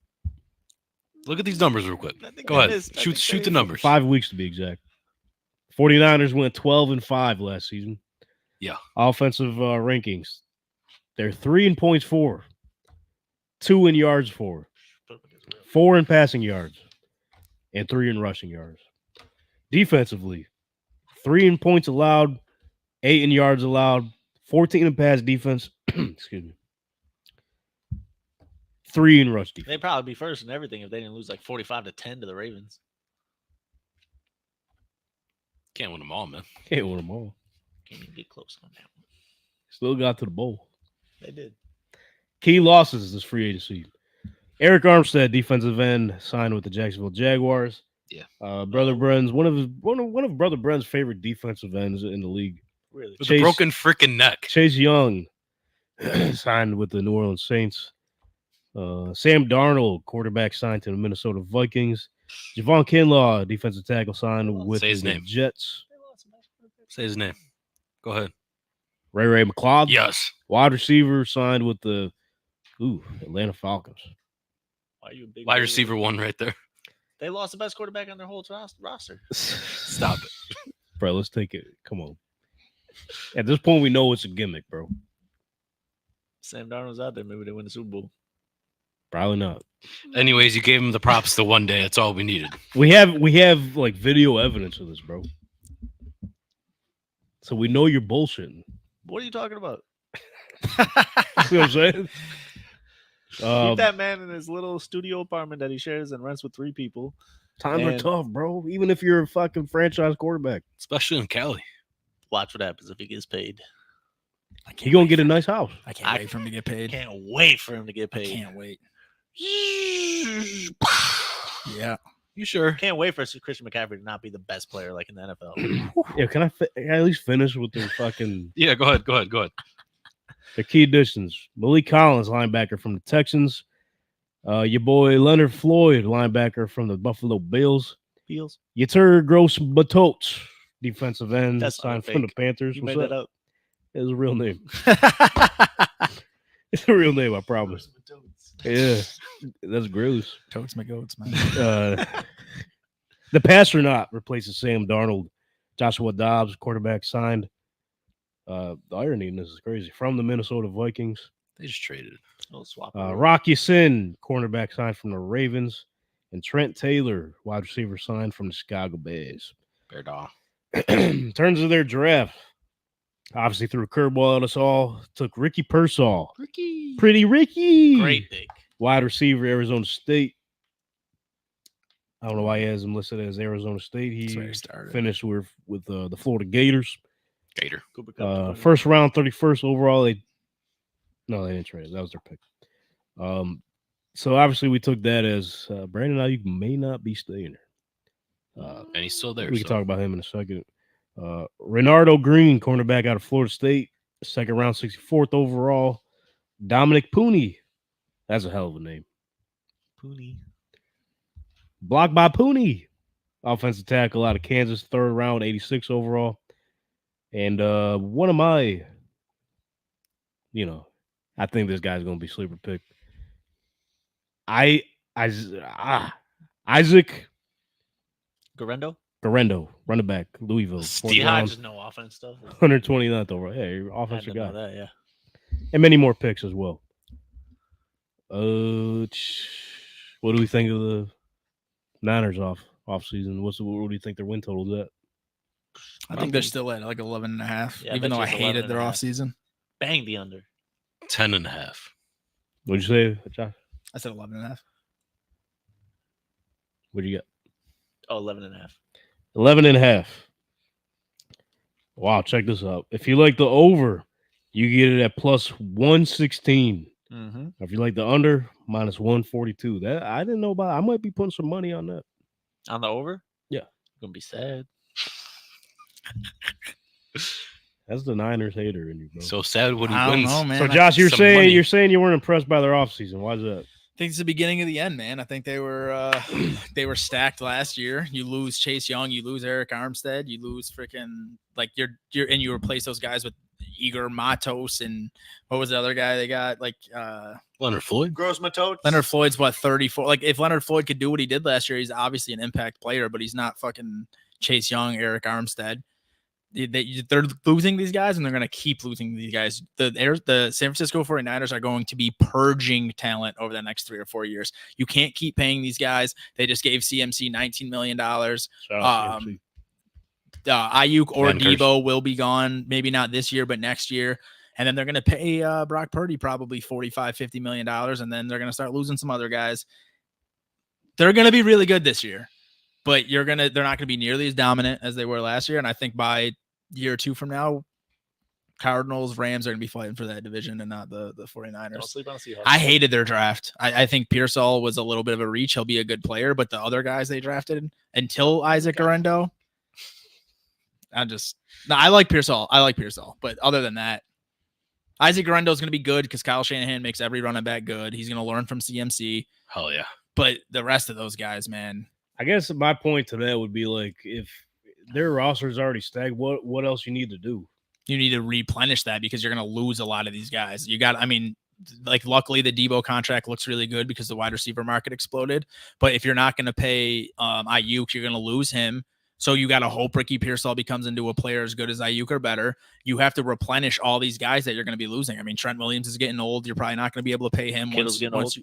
Look at these numbers real quick. I think Go they ahead. missed- I Shoot think the they- numbers. 5 weeks to be exact. 49ers went 12-5 last season. Yeah. Offensive rankings. They're 3 in points for, 2 in yards for, 4 in passing yards, and 3 in rushing yards. Defensively, 3 in points allowed, 8 in yards allowed, 14 in pass defense. Excuse me. 3 in rush defense. They'd probably be first in everything if they didn't lose like 45-10 to the Ravens. Can't win them all, man. Can't win them all. Can't even get close on that one. Still got to the bowl. They did. Key losses this free agency. Eric Armstead, defensive end, signed with the Jacksonville Jaguars. Yeah. Brother Brenn's one of Brother Brenn's favorite defensive ends in the league. Really? With Chase- a broken freaking neck. Chase Young signed with the New Orleans Saints. Sam Darnold, quarterback, signed to the Minnesota Vikings. Javon Kinlaw, defensive tackle, signed with Say his the name. Jets. Say his name. Go ahead. Ray McLeod, Yes. wide receiver, signed with the Atlanta Falcons. Why are you a big Wide boy? receiver one right there. They lost the best quarterback on their whole roster. Stop it. Bro, let's take it. Come on. At this point, we know it's a gimmick, bro. Sam Darnold's out there. Maybe they win the Super Bowl. Probably not. Anyways, you gave him the props the one day. That's all we needed. We have like video evidence of this, bro. So we know you're bullshitting. What are you talking about? You know what I'm saying? Keep that man in his little studio apartment that he shares and rents with 3 people. Times are and- tough, bro. Even if you're a fucking franchise quarterback, especially in Cali. Watch what happens if he gets paid. you're going to get a nice house. I can't wait for him to get paid. Can't wait for him to get I paid. can't wait. Yeah. You sure? Can't wait for Christian McCaffrey to not be the best player like in the NFL. Yeah, can I at least finish with the fucking Yeah, go ahead. the key additions? Malik Collins, linebacker from the Texans. Your boy Leonard Floyd, linebacker from the Buffalo Bills. Heels. Yatur Gross Batotes, defensive end, That's signed not from the fake. Panthers. You What's made that up? up. It's a real name. It's a real name, I promise. Yeah, that's gross. Totes my goats, man. The pastronaut replaces Sam Darnold. Joshua Dobbs, quarterback, signed. The irony in this is crazy. From the Minnesota Vikings. They just traded. Little swap. Rocky Sin, cornerback, signed from the Ravens. And Trent Taylor, wide receiver, signed from the Chicago Bears. Bear dog. In terms of their draft, obviously threw a curveball at us all. Took Ricky Pearsall. Ricky. Pretty Ricky. Great pick. Wide receiver, Arizona State. I don't know why he has him listed as Arizona State. That's He where he started. finished with the Florida Gators. Gator. Cooper Kupp. First round, 31st overall. They didn't trade it. That was their pick. So obviously we took that as Brandon Ayuk may not be staying there. And he's still there. We can talk about him in a second. Renardo Green, cornerback out of Florida State, second round, 64th overall. Dominic Pooney, that's a hell of a name. Pooney. Blocked by Pooney, offensive tackle out of Kansas, third round, 86 overall. And one of my, I think this guy's going to be sleeper pick. Isaac Garendo. Garendo, running back, Louisville. Steve Hodges, no offense stuff. 129th overall. Hey, you're I offensive didn't guy. know that, yeah. And many more picks as well. What do we think of the Niners off season? What do you think their win total is at? I think they're still at like 11 and a half, Yeah, I even bet though I you it's hated 11 their and a half. offseason. Bang the under. 10.5. What'd you say, Josh? I said 11 and a half. What'd you get? Oh, 11 and a half. 11 and a half. Wow, check this out. If you like the over, you get it at plus 116. Mm-hmm. If you like the under, minus 142. That I didn't know about. I might be putting some money on that. On the over? Yeah. Gonna be sad. That's the Niners hater in you, bro. So sad when he I don't wins. know, man. So Josh, you're some saying money. you weren't impressed by their offseason. Why is that? I think it's the beginning of the end, man. I think they were stacked last year. You lose Chase Young, you lose Eric Armstead, you lose freaking you replace those guys with Igor Matos and what was the other guy they got? Like Leonard Floyd. Gross Matotes. Leonard Floyd's 34. Like if Leonard Floyd could do what he did last year, he's obviously an impact player, but he's not fucking Chase Young, Eric Armstead. They're losing these guys, and they're going to keep losing these guys. The San Francisco 49ers are going to be purging talent over the next 3 or 4 years. You can't keep paying these guys. They just gave CMC $19 million. Shout out to Ayuk or Van Debo will be gone, maybe not this year, but next year. And then they're going to pay Brock Purdy probably $45-50 million, and then they're going to start losing some other guys. They're going to be really good this year, but they're not going to be nearly as dominant as they were last year. And I think by year or two from now, Cardinals, Rams are going to be fighting for that division and not the 49ers. Don't sleep on the Seahawks. I hated their draft. I think Pearsall was a little bit of a reach. He'll be a good player, but the other guys they drafted until Isaac Garendo, I like Pearsall. But other than that, Isaac Garendo is going to be good because Kyle Shanahan makes every running back good. He's going to learn from CMC. Hell yeah. But the rest of those guys, man. I guess my point to that would be like if their roster is already stacked, what else you need to do? You need to replenish that because you're going to lose a lot of these guys. Luckily the Debo contract looks really good because the wide receiver market exploded. But if you're not going to pay Ayuk, you're going to lose him. So you got to hope Ricky Pearsall becomes into a player as good as Ayuk or better. You have to replenish all these guys that you're going to be losing. I mean, Trent Williams is getting old. You're probably not going to be able to pay him. Kittle's getting old.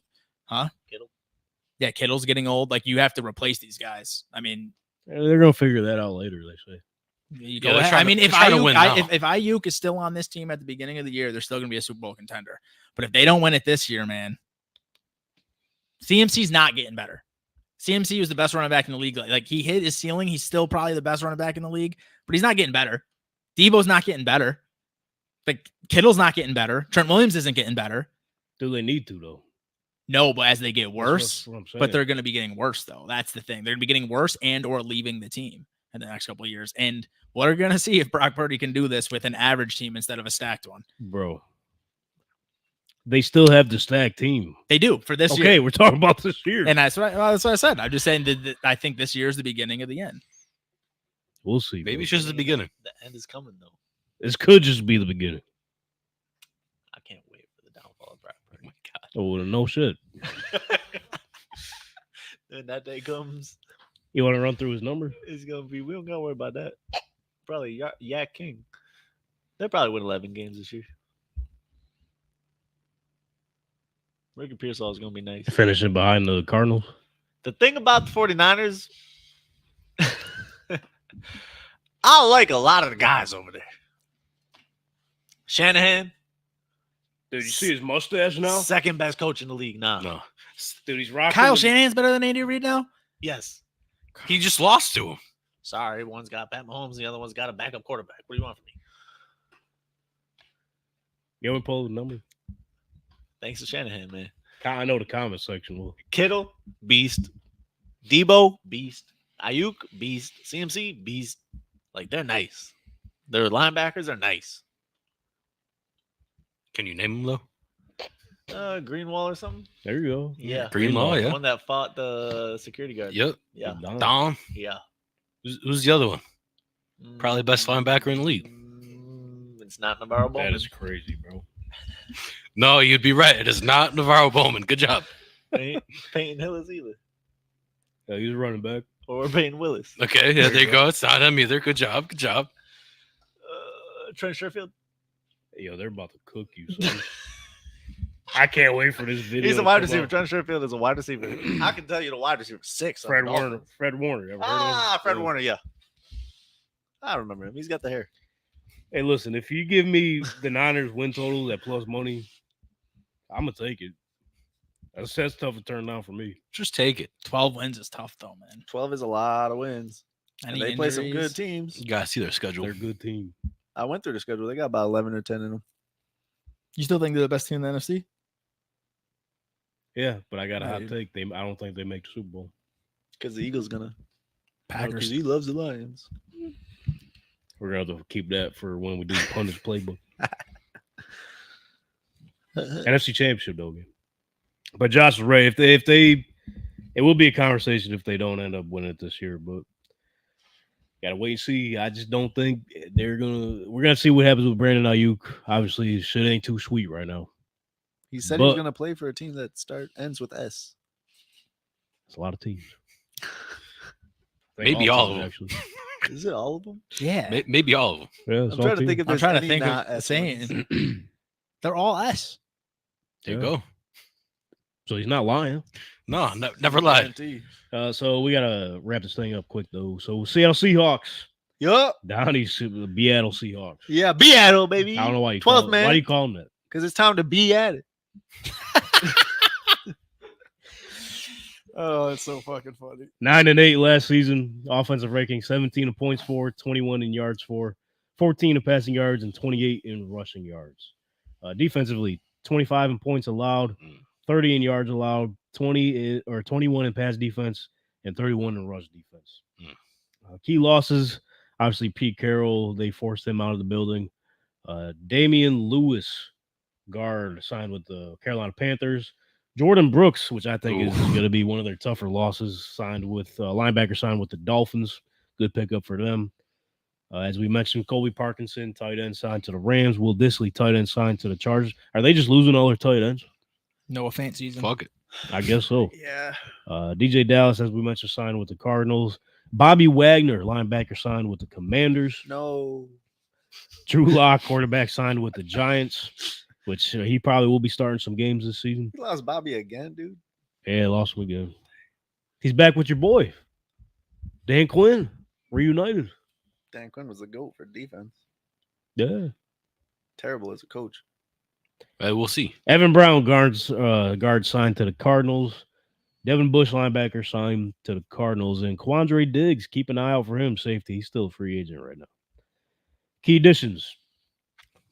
Kittle. Yeah, Kittle's getting old. Like you have to replace these guys. I mean, They're gonna figure that out later. They say. You Yeah, go they're ahead. trying I to- mean, if they're trying to Ayuk, win now. if Ayuk is still on this team at the beginning of the year, they're still going to be a Super Bowl contender. But if they don't win it this year, man, CMC's not getting better. CMC was the best running back in the league. Like he hit his ceiling. He's still probably the best running back in the league, but he's not getting better. Debo's not getting better. Like Kittle's not getting better. Trent Williams isn't getting better. Do they need to though? No, but as they get worse, That's what I'm saying. but they're going to be getting worse though. That's the thing. They're going to be getting worse and or leaving the team in the next couple of years. And we're going to see if Brock Purdy can do this with an average team instead of a stacked one. Bro. They still have the stacked team. They do for this year. Okay, we're talking about this year. And that's what I said. I'm just saying that I think this year is the beginning of the end. We'll see. Maybe bro. it's just the beginning. The end is coming though. This could just be the beginning. I can't wait for the downfall of Brock Purdy. Oh my God. Oh, well, no shit. When that day comes, You want to run through his number? it's gonna be. We don't gotta worry about that. Probably Yak King. They'll probably win 11 games this year. Ricky Pearsall is gonna be nice. Finishing behind the Cardinals. The thing about the 49ers, I like a lot of the guys over there. Shanahan, Dude, you see his mustache now? second best coach in the league now. No. Dude, he's rocking. Kyle the- Shanahan's better than Andy Reid now? Yes. He just lost to him. Sorry, one's got Pat Mahomes, the other one's got a backup quarterback. What do you want from me? You want to pull the number? Thanks to Shanahan, man. I know the comment section will. Kittle, beast. Debo, beast. Ayuk, beast. CMC, beast. Like, they're nice. Their linebackers are nice. Can you name him though? Greenwall or something? There you go. Yeah. Greenlaw, The yeah. one that fought the security guard. Yep. Yeah. Don. Yeah. Who's the other one? Probably best linebacker in the league. It's not Navarro Bowman. That is crazy, bro. No, you'd be right. It is not Navarro Bowman. Good job. Peyton Hillis either. Yeah, he's running back. Or Peyton Willis. Okay, yeah, there you go. It's not him either. Good job. Good job. Trent Sherfield. Yo, they're about to cook you. Son. I can't wait for this video. He's a to wide come receiver. out. Trent Sherfield is a wide receiver. I can tell you the wide receiver 6. on Fred the Warner. Dolphins. Fred Warner. Ever heard of him? Fred Yeah. Warner, yeah. I remember him. He's got the hair. Hey, listen, if you give me the Niners win total at plus money, I'm going to take it. That's tough to turn down for me. Just take it. 12 wins is tough, though, man. 12 is a lot of wins. And Any they play some good injuries? teams. You gotta see their schedule. They're a good team. I went through the schedule. They got about 11 or 10 in them. You still think they're the best team in the NFC? Yeah, but I got a Yeah, hot dude. take. I don't think they make the Super Bowl. Because the Eagles going to. Packers. Because he loves the Lions. We're going to have to keep that for when we do the punish playbook. NFC Championship, though, again. But Josh is right. If they, it will be a conversation if they don't end up winning it this year. But gotta wait and see. I just don't think we're gonna see what happens with Brandon Ayuk. Obviously, shit ain't too sweet right now. He said he was But- going to play for a team that ends with S. It's a lot of teams. Maybe all of teams, them. actually. Is it all of them? Yeah. Maybe all of them. Yeah, it's I'm all trying to think teams. if I'm there's trying to any think not of S ones. saying. They're all S. There you Yeah. go. So he's not lying. No, never lied. Guarantee. So we gotta wrap this thing up quick though. So Seattle Seahawks, Yup. Donnie's Seattle Seahawks. Yeah, be at it, baby. I don't know why you 12th call man. Why do you call them that? Because it's time to be at it. Oh, it's so fucking funny. 9-8 last season. Offensive ranking 17 in points for, 21 in yards for, 14 in passing yards, and 28 in rushing yards. Defensively, 25 in points allowed, 30 in yards allowed, 21 in pass defense, and 31 in rush defense. Key losses, obviously Pete Carroll, they forced him out of the building. Damian Lewis, guard, signed with the Carolina Panthers. Jordan Brooks, which I think is going to be one of their tougher losses, signed with linebacker, signed with the Dolphins. Good pickup for them. As we mentioned, Colby Parkinson, tight end, signed to the Rams. Will Dissly, tight end, signed to the Chargers. Are they just losing all their tight ends? Noah Fant season. Fuck it. I guess so. Yeah. DJ Dallas, as we mentioned, signed with the Cardinals. Bobby Wagner, linebacker, signed with the Commanders. No. Drew Lock, quarterback, signed with the Giants, which he probably will be starting some games this season. He lost Bobby again, dude. Yeah, lost him again. He's back with your boy, Dan Quinn, reunited. Dan Quinn was the GOAT for defense. Yeah. Terrible as a coach. We'll see. Evan Brown, guard signed to the Cardinals. Devin Bush, linebacker, signed to the Cardinals. And Quandre Diggs, keep an eye out for him, safety. He's still a free agent right now. Key additions.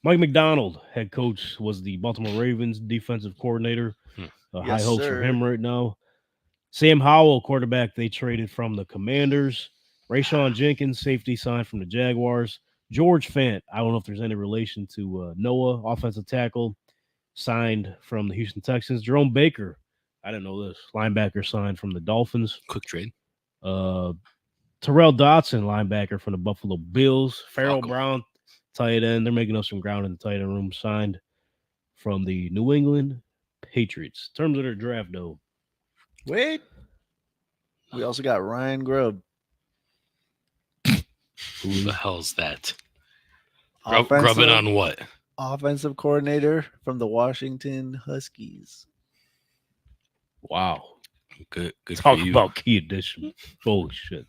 Mike McDonald, head coach, was the Baltimore Ravens defensive coordinator. High hopes for him right now. Sam Howell, quarterback, they traded from the Commanders. Rayshawn Jenkins, safety, signed from the Jaguars. George Fant, I don't know if there's any relation to Noah, offensive tackle, signed from the Houston Texans. Jerome Baker, I didn't know this, linebacker, signed from the Dolphins. Quick trade. Terrell Dotson, linebacker from the Buffalo Bills. Farrell Brown, tight end. They're making up some ground in the tight end room, signed from the New England Patriots. In terms of their draft, though. Wait. We also got Ryan Grubb. Who the hell's that? Offensive- Grubbing on what? Offensive coordinator from the Washington Huskies. Wow. Good Talk for you. about key addition. Holy shit.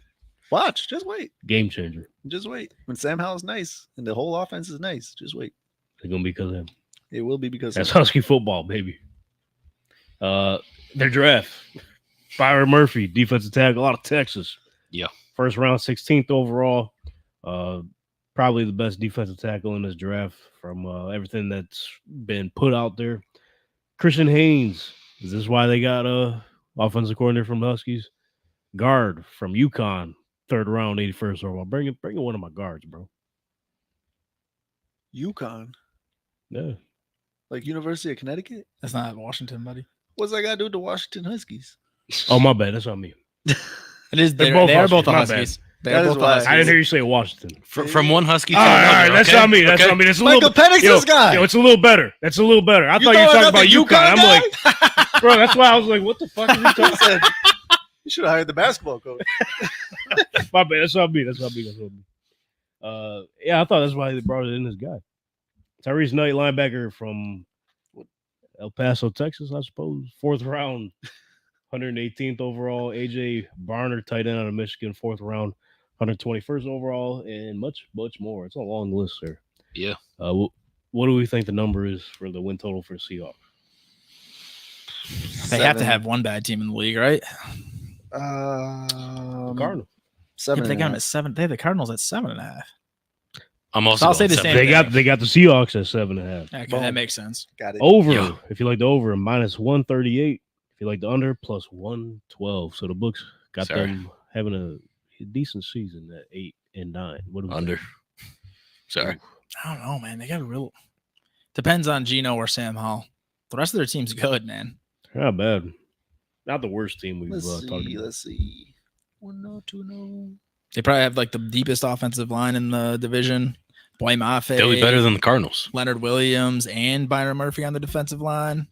Watch. Just wait. Game changer. Just wait. When Sam Howell's nice and the whole offense is nice, just wait. It's going to be because of him. It will be because That's of him. Husky football, baby. Their draft. Byron Murphy, defensive tackle out of Texas. Yeah. First round, 16th overall. Probably the best defensive tackle in this draft from everything that's been put out there. Christian Haynes. Is this why they got offensive coordinator from the Huskies? Guard from UConn, third round, 81st overall. Bring in one of my guards, bro. UConn. Yeah. Like University of Connecticut? That's not Washington, buddy. What's that got to do with the Washington Huskies? Oh, my bad. That's on me. It is. They're They are both both the Huskies. My Huskies. They That are is both the why- Huskies. I didn't hear you say Washington. From one Husky to All right, another. that's okay? on me. That's Okay? on me. That's a Michael little Penix, this guy. Yo, it's a little better. That's a little better. I thought you were talking about UConn. I'm like, bro, that's why I was like, what the fuck is he talking about? You should have hired the basketball coach. My bad. That's on me. That's on me. Yeah, I thought that's why they brought it in this guy. Tyrese Knight, linebacker from El Paso, Texas, I suppose. Fourth round, 118th overall. AJ Barner, tight end out of Michigan, fourth round, 121st overall, and much, much more. It's a long list, sir. Yeah. What do we think the number is for the win total for Seahawks? They have to have one bad team in the league, right? Cardinals. Seven. If they and got a them half. at 7. They have the Cardinals at 7.5. I'm also I'll say going the seven. same. They got the Seahawks at 7.5. Okay, Boom. that makes sense. Got it. Over, Yeah. if you like the over, minus 138. If you like the under, plus 112. So the books got Sorry. them having a decent season at 8 and 9. What do we Under. think? Sorry. I don't know, man. They got a real. Depends on Geno or Sam Howell. The rest of their team's good, man. Not bad. Not the worst team we've Let's talked see. about. Let's see. 1-0, 2-0. They probably have like the deepest offensive line in the division. Boy Mafe, They'll be better than the Cardinals. Leonard Williams, and Byron Murphy on the defensive line.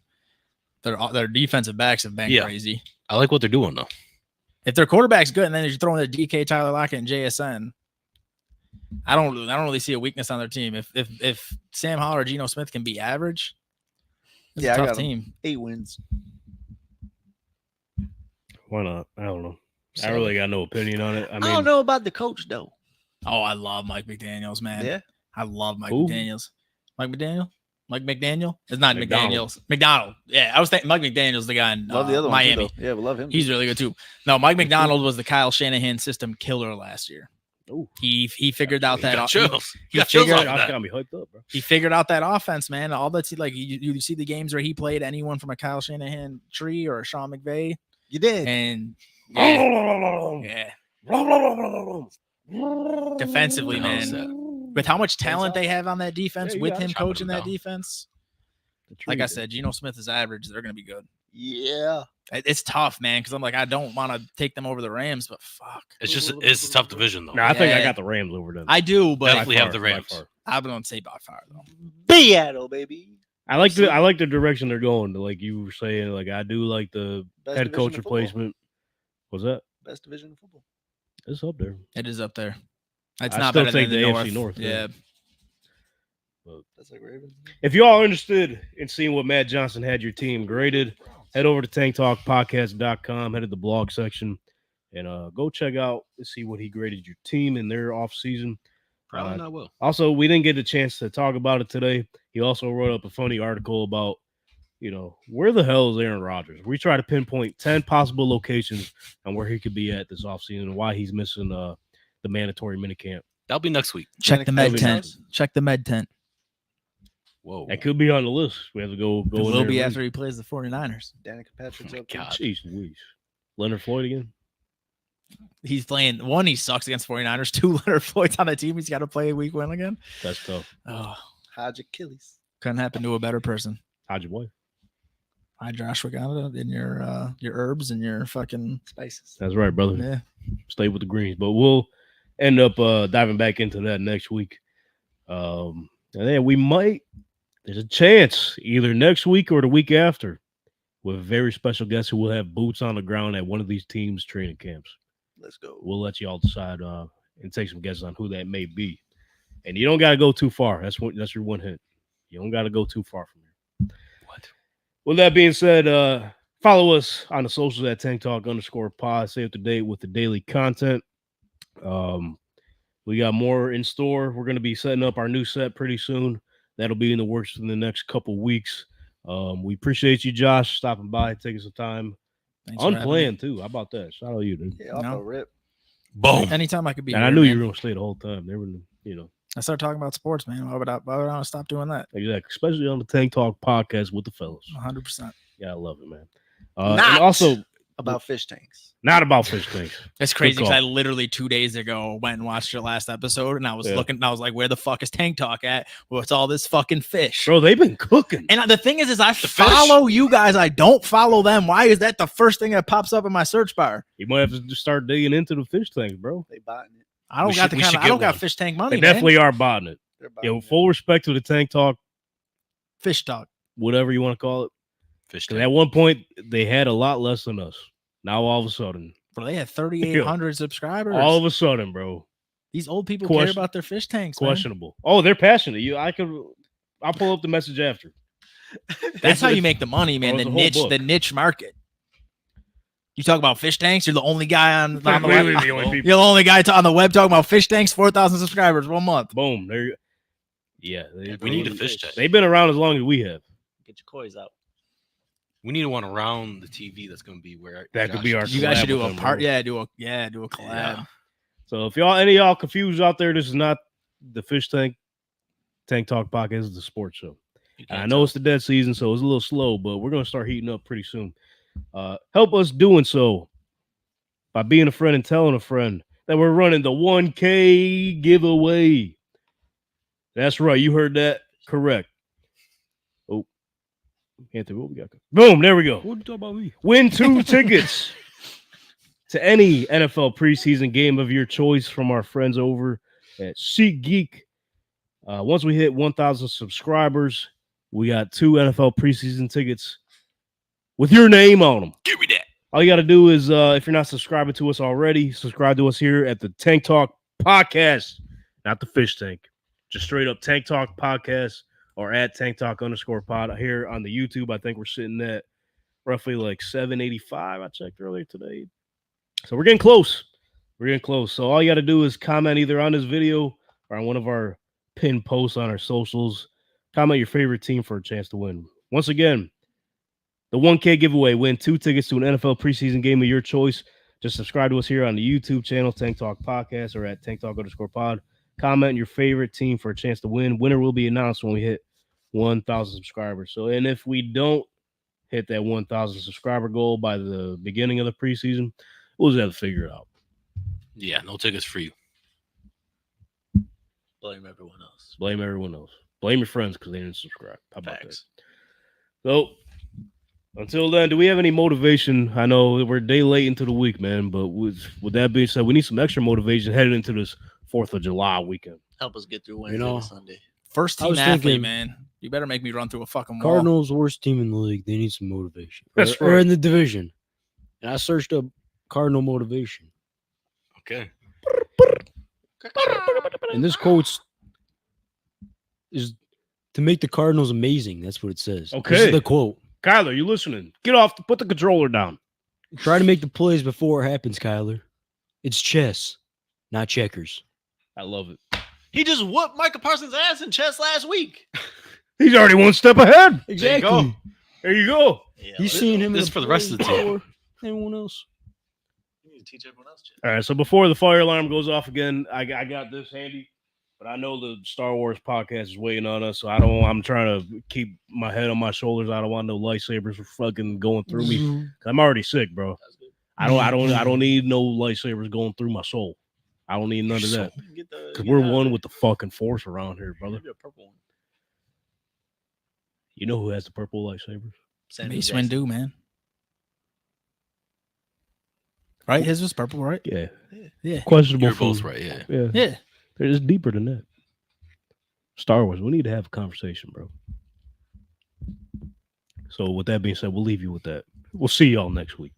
Their defensive backs have been Yeah. crazy. I like what they're doing, though. If their quarterback's good, and then you're throwing the DK, Tyler Lockett, and JSN, I don't really see a weakness on their team. If Sam Howell or Geno Smith can be average, it's Yeah, I a tough got 'em. team. 8 wins. Why not? I don't know. I really got no opinion on it. I I, mean, don't know about the coach though. Oh, I love Mike McDaniels, man. Yeah. I love Mike Who? McDaniels. Mike McDaniel? It's not McDonald. McDaniels. McDonald. Yeah, I was thinking Mike McDaniel's the guy in Love the other one too, Miami. though. Yeah, we love him. He's really good too. No, Mike McDonald was the Kyle Shanahan system killer last year. Ooh. He figured out that Got chills. he Got chills figured- off Josh that. got me hyped up, bro. he figured out that offense, man. All that's like you see the games where he played anyone from a Kyle Shanahan tree or a Sean McVay, You did. and yeah, defensively, What the hell is man. With how much talent they have on that defense, Yeah, you with got him chopping coaching them that down. defense, like I said, Geno Smith is average. They're going to be good. Yeah. It's tough, man, because I'm like, I don't want to take them over the Rams, but fuck. It's a tough division, though. No, I think I Yeah. got the Rams over them. I do, but Definitely By have the far, by Rams. far. I don't say by far, though. Seattle, baby. I like the direction they're going. Like you were saying, like I do like the Best head division coach of football. replacement. Was that? Best division of football. It's up there. It is up there. It's I not still better take than the the AFC North. North, man. Yeah. That's like Ravens. If you all are interested in seeing what Matt Johnson had your team graded, head over to tanktalkpodcast.com, head to the blog section, And go check out and see what he graded your team in their offseason. Probably not well. Also, we didn't get a chance to talk about it today. He also wrote up a funny article about, where the hell is Aaron Rodgers? We try to pinpoint 10 possible locations on where he could be at this offseason and why he's missing the mandatory minicamp. That'll be next week. Check the med That'll be tent. nice. Check the med tent. Whoa. That could be on the list. We have to go It in will there be and after he plays the 49ers. Danica Patrick's Oh my up. God. Jeez Louise. Leonard Floyd again? He's playing one. He sucks against 49ers. 2 Leonard Floyd's on the team. He's got to play week 1 again. That's tough. Oh, Hodge Achilles. couldn't happen to a better person. How'd you boy? Hi, Josh Regata, in your herbs and your fucking Spices. That's right, brother. yeah. Stay with the greens. But we'll end up diving back into that next week. And then there's a chance either next week or the week after with very special guests who will have boots on the ground at one of these teams' training camps. Let's go. We'll let you all decide and take some guesses on who that may be. And you don't got to go too far. That's your one hint. You don't got to go too far from here. What? With that being said, follow us on the socials at TankTalk_pod. Stay up to date with the daily content. We got more in store. We're going to be setting up our new set pretty soon. That'll be in the works in the next couple weeks. We appreciate you, Josh, stopping by, taking some time. Thanks for having me. Unplanned, too. How about that? Shout out to you, dude. Yeah, off No. a rip. Boom. Anytime I could be And here, I knew man. you were going to stay the whole time. They were, I started talking about sports, man. Why would I want to stop doing that? exactly. Especially on the Tank Talk podcast with the fellas. 100%. Yeah, I love it, man. Not And also, about fish tanks. not about fish tanks. It's crazy because call. I literally 2 days ago went and watched your last episode, and I was Yeah. looking, and I was like, "Where the fuck is Tank Talk at? What's all this fucking fish?" Bro, they've been cooking. And the thing is I fish. follow you guys. I don't follow them. Why is that the first thing that pops up in my search bar? You might have to just start digging into the fish tanks, bro. They buying it. I don't We got should- the we kind should of. I don't get got one. fish tank They money. definitely are botting it. They're buying Yo, it. full respect to the Tank Talk, Fish talk. whatever you want to call it. Fish Because tank. at one point, they had a lot less than us. Now, all of a sudden, Bro, they had 3,800 subscribers. all of a sudden, bro, These old people care Question- about their fish tanks. Man. questionable. Oh, they're passionate. I'll pull up the message after. That's how you make the money, man. That The was a whole niche, book. the niche market. You talk about fish tanks. You're the only guy on the Literally web. the only people. You're the only guy on the web talking about fish tanks. 4,000 subscribers 1 month. Boom. There. Yeah, We need a fish tank. They've been around as long as we have. Get your coins out. We need one around the TV that's going to be where That could be our You guys should do collab a with them, part. bro. Do a collab. Yeah. So if any of y'all confused out there, this is not the Fish Tank Talk podcast. This is the sports show. And I know it's the dead season, so it's a little slow, but we're going to start heating up pretty soon. Help us doing so by being a friend and telling a friend that we're running the 1K giveaway. That's right. You heard that correct. Oh, Anthony, what we got? Boom. There we go. What are you talking about me? Win 2 tickets to any NFL preseason game of your choice from our friends over at SeatGeek. Once we hit 1,000 subscribers, we got 2 NFL preseason tickets with your name on them. Give me that. All you got to do is, if you're not subscribing to us already, subscribe to us here at the Tank Talk Podcast, not the Fish Tank. Just straight up Tank Talk Podcast or at TankTalk_pod here on the YouTube. I think we're sitting at roughly like 785. I checked earlier today. So we're getting close. We're getting close. So all you got to do is comment either on this video or on one of our pinned posts on our socials. Comment your favorite team for a chance to win. Once again, the 1K giveaway. Win 2 tickets to an NFL preseason game of your choice. Just subscribe to us here on the YouTube channel, Tank Talk Podcast, or at TankTalk_pod. Comment your favorite team for a chance to win. Winner will be announced when we hit 1,000 subscribers. So, and if we don't hit that 1,000 subscriber goal by the beginning of the preseason, we'll just have to figure it out. Yeah, no tickets for you. Blame everyone else. Blame everyone else. Blame your friends because they didn't subscribe. How about Facts. that? So, until then, do we have any motivation? I know we're a day late into the week, man, but with that being said, we need some extra motivation headed into this 4th of July weekend. Help us get through Wednesday know, to Sunday. First I team was athlete, thinking- man. You better make me run through a fucking wall. Cardinals, worst team in the league. They need some motivation. That's Or right. in the division. And I searched up Cardinal motivation. Okay. And this quote is to make the Cardinals amazing. That's what it says. This Okay. is the quote. Kyler, you listening? Get off. Put the controller down. Try to make the plays before it happens, Kyler. It's chess, not checkers. I love it. He just whooped Micah Parsons' ass in chess last week. He's already one step ahead. Exactly. There you go. Yeah, He's seen him. this in is for the rest of the team. before Anyone else? You need to teach everyone else chess. All right. So before the fire alarm goes off again, I got this handy, but I know the Star Wars podcast is waiting on us, so I'm trying to keep my head on my shoulders. I don't want no lightsabers fucking going through me. 'Cause I'm already sick, bro. I don't need no lightsabers going through my soul. I don't need none of that. Because we're one with the fucking force around here, brother. Maybe a purple one. You know who has the purple lightsabers? Samuel Mace Jackson. Windu, man. Right? His was purple, right? Yeah. Yeah. Questionable You're both food. right. Yeah. Yeah. Yeah. It's deeper than that. Star Wars. We need to have a conversation, bro. So with that being said, we'll leave you with that. We'll see y'all next week.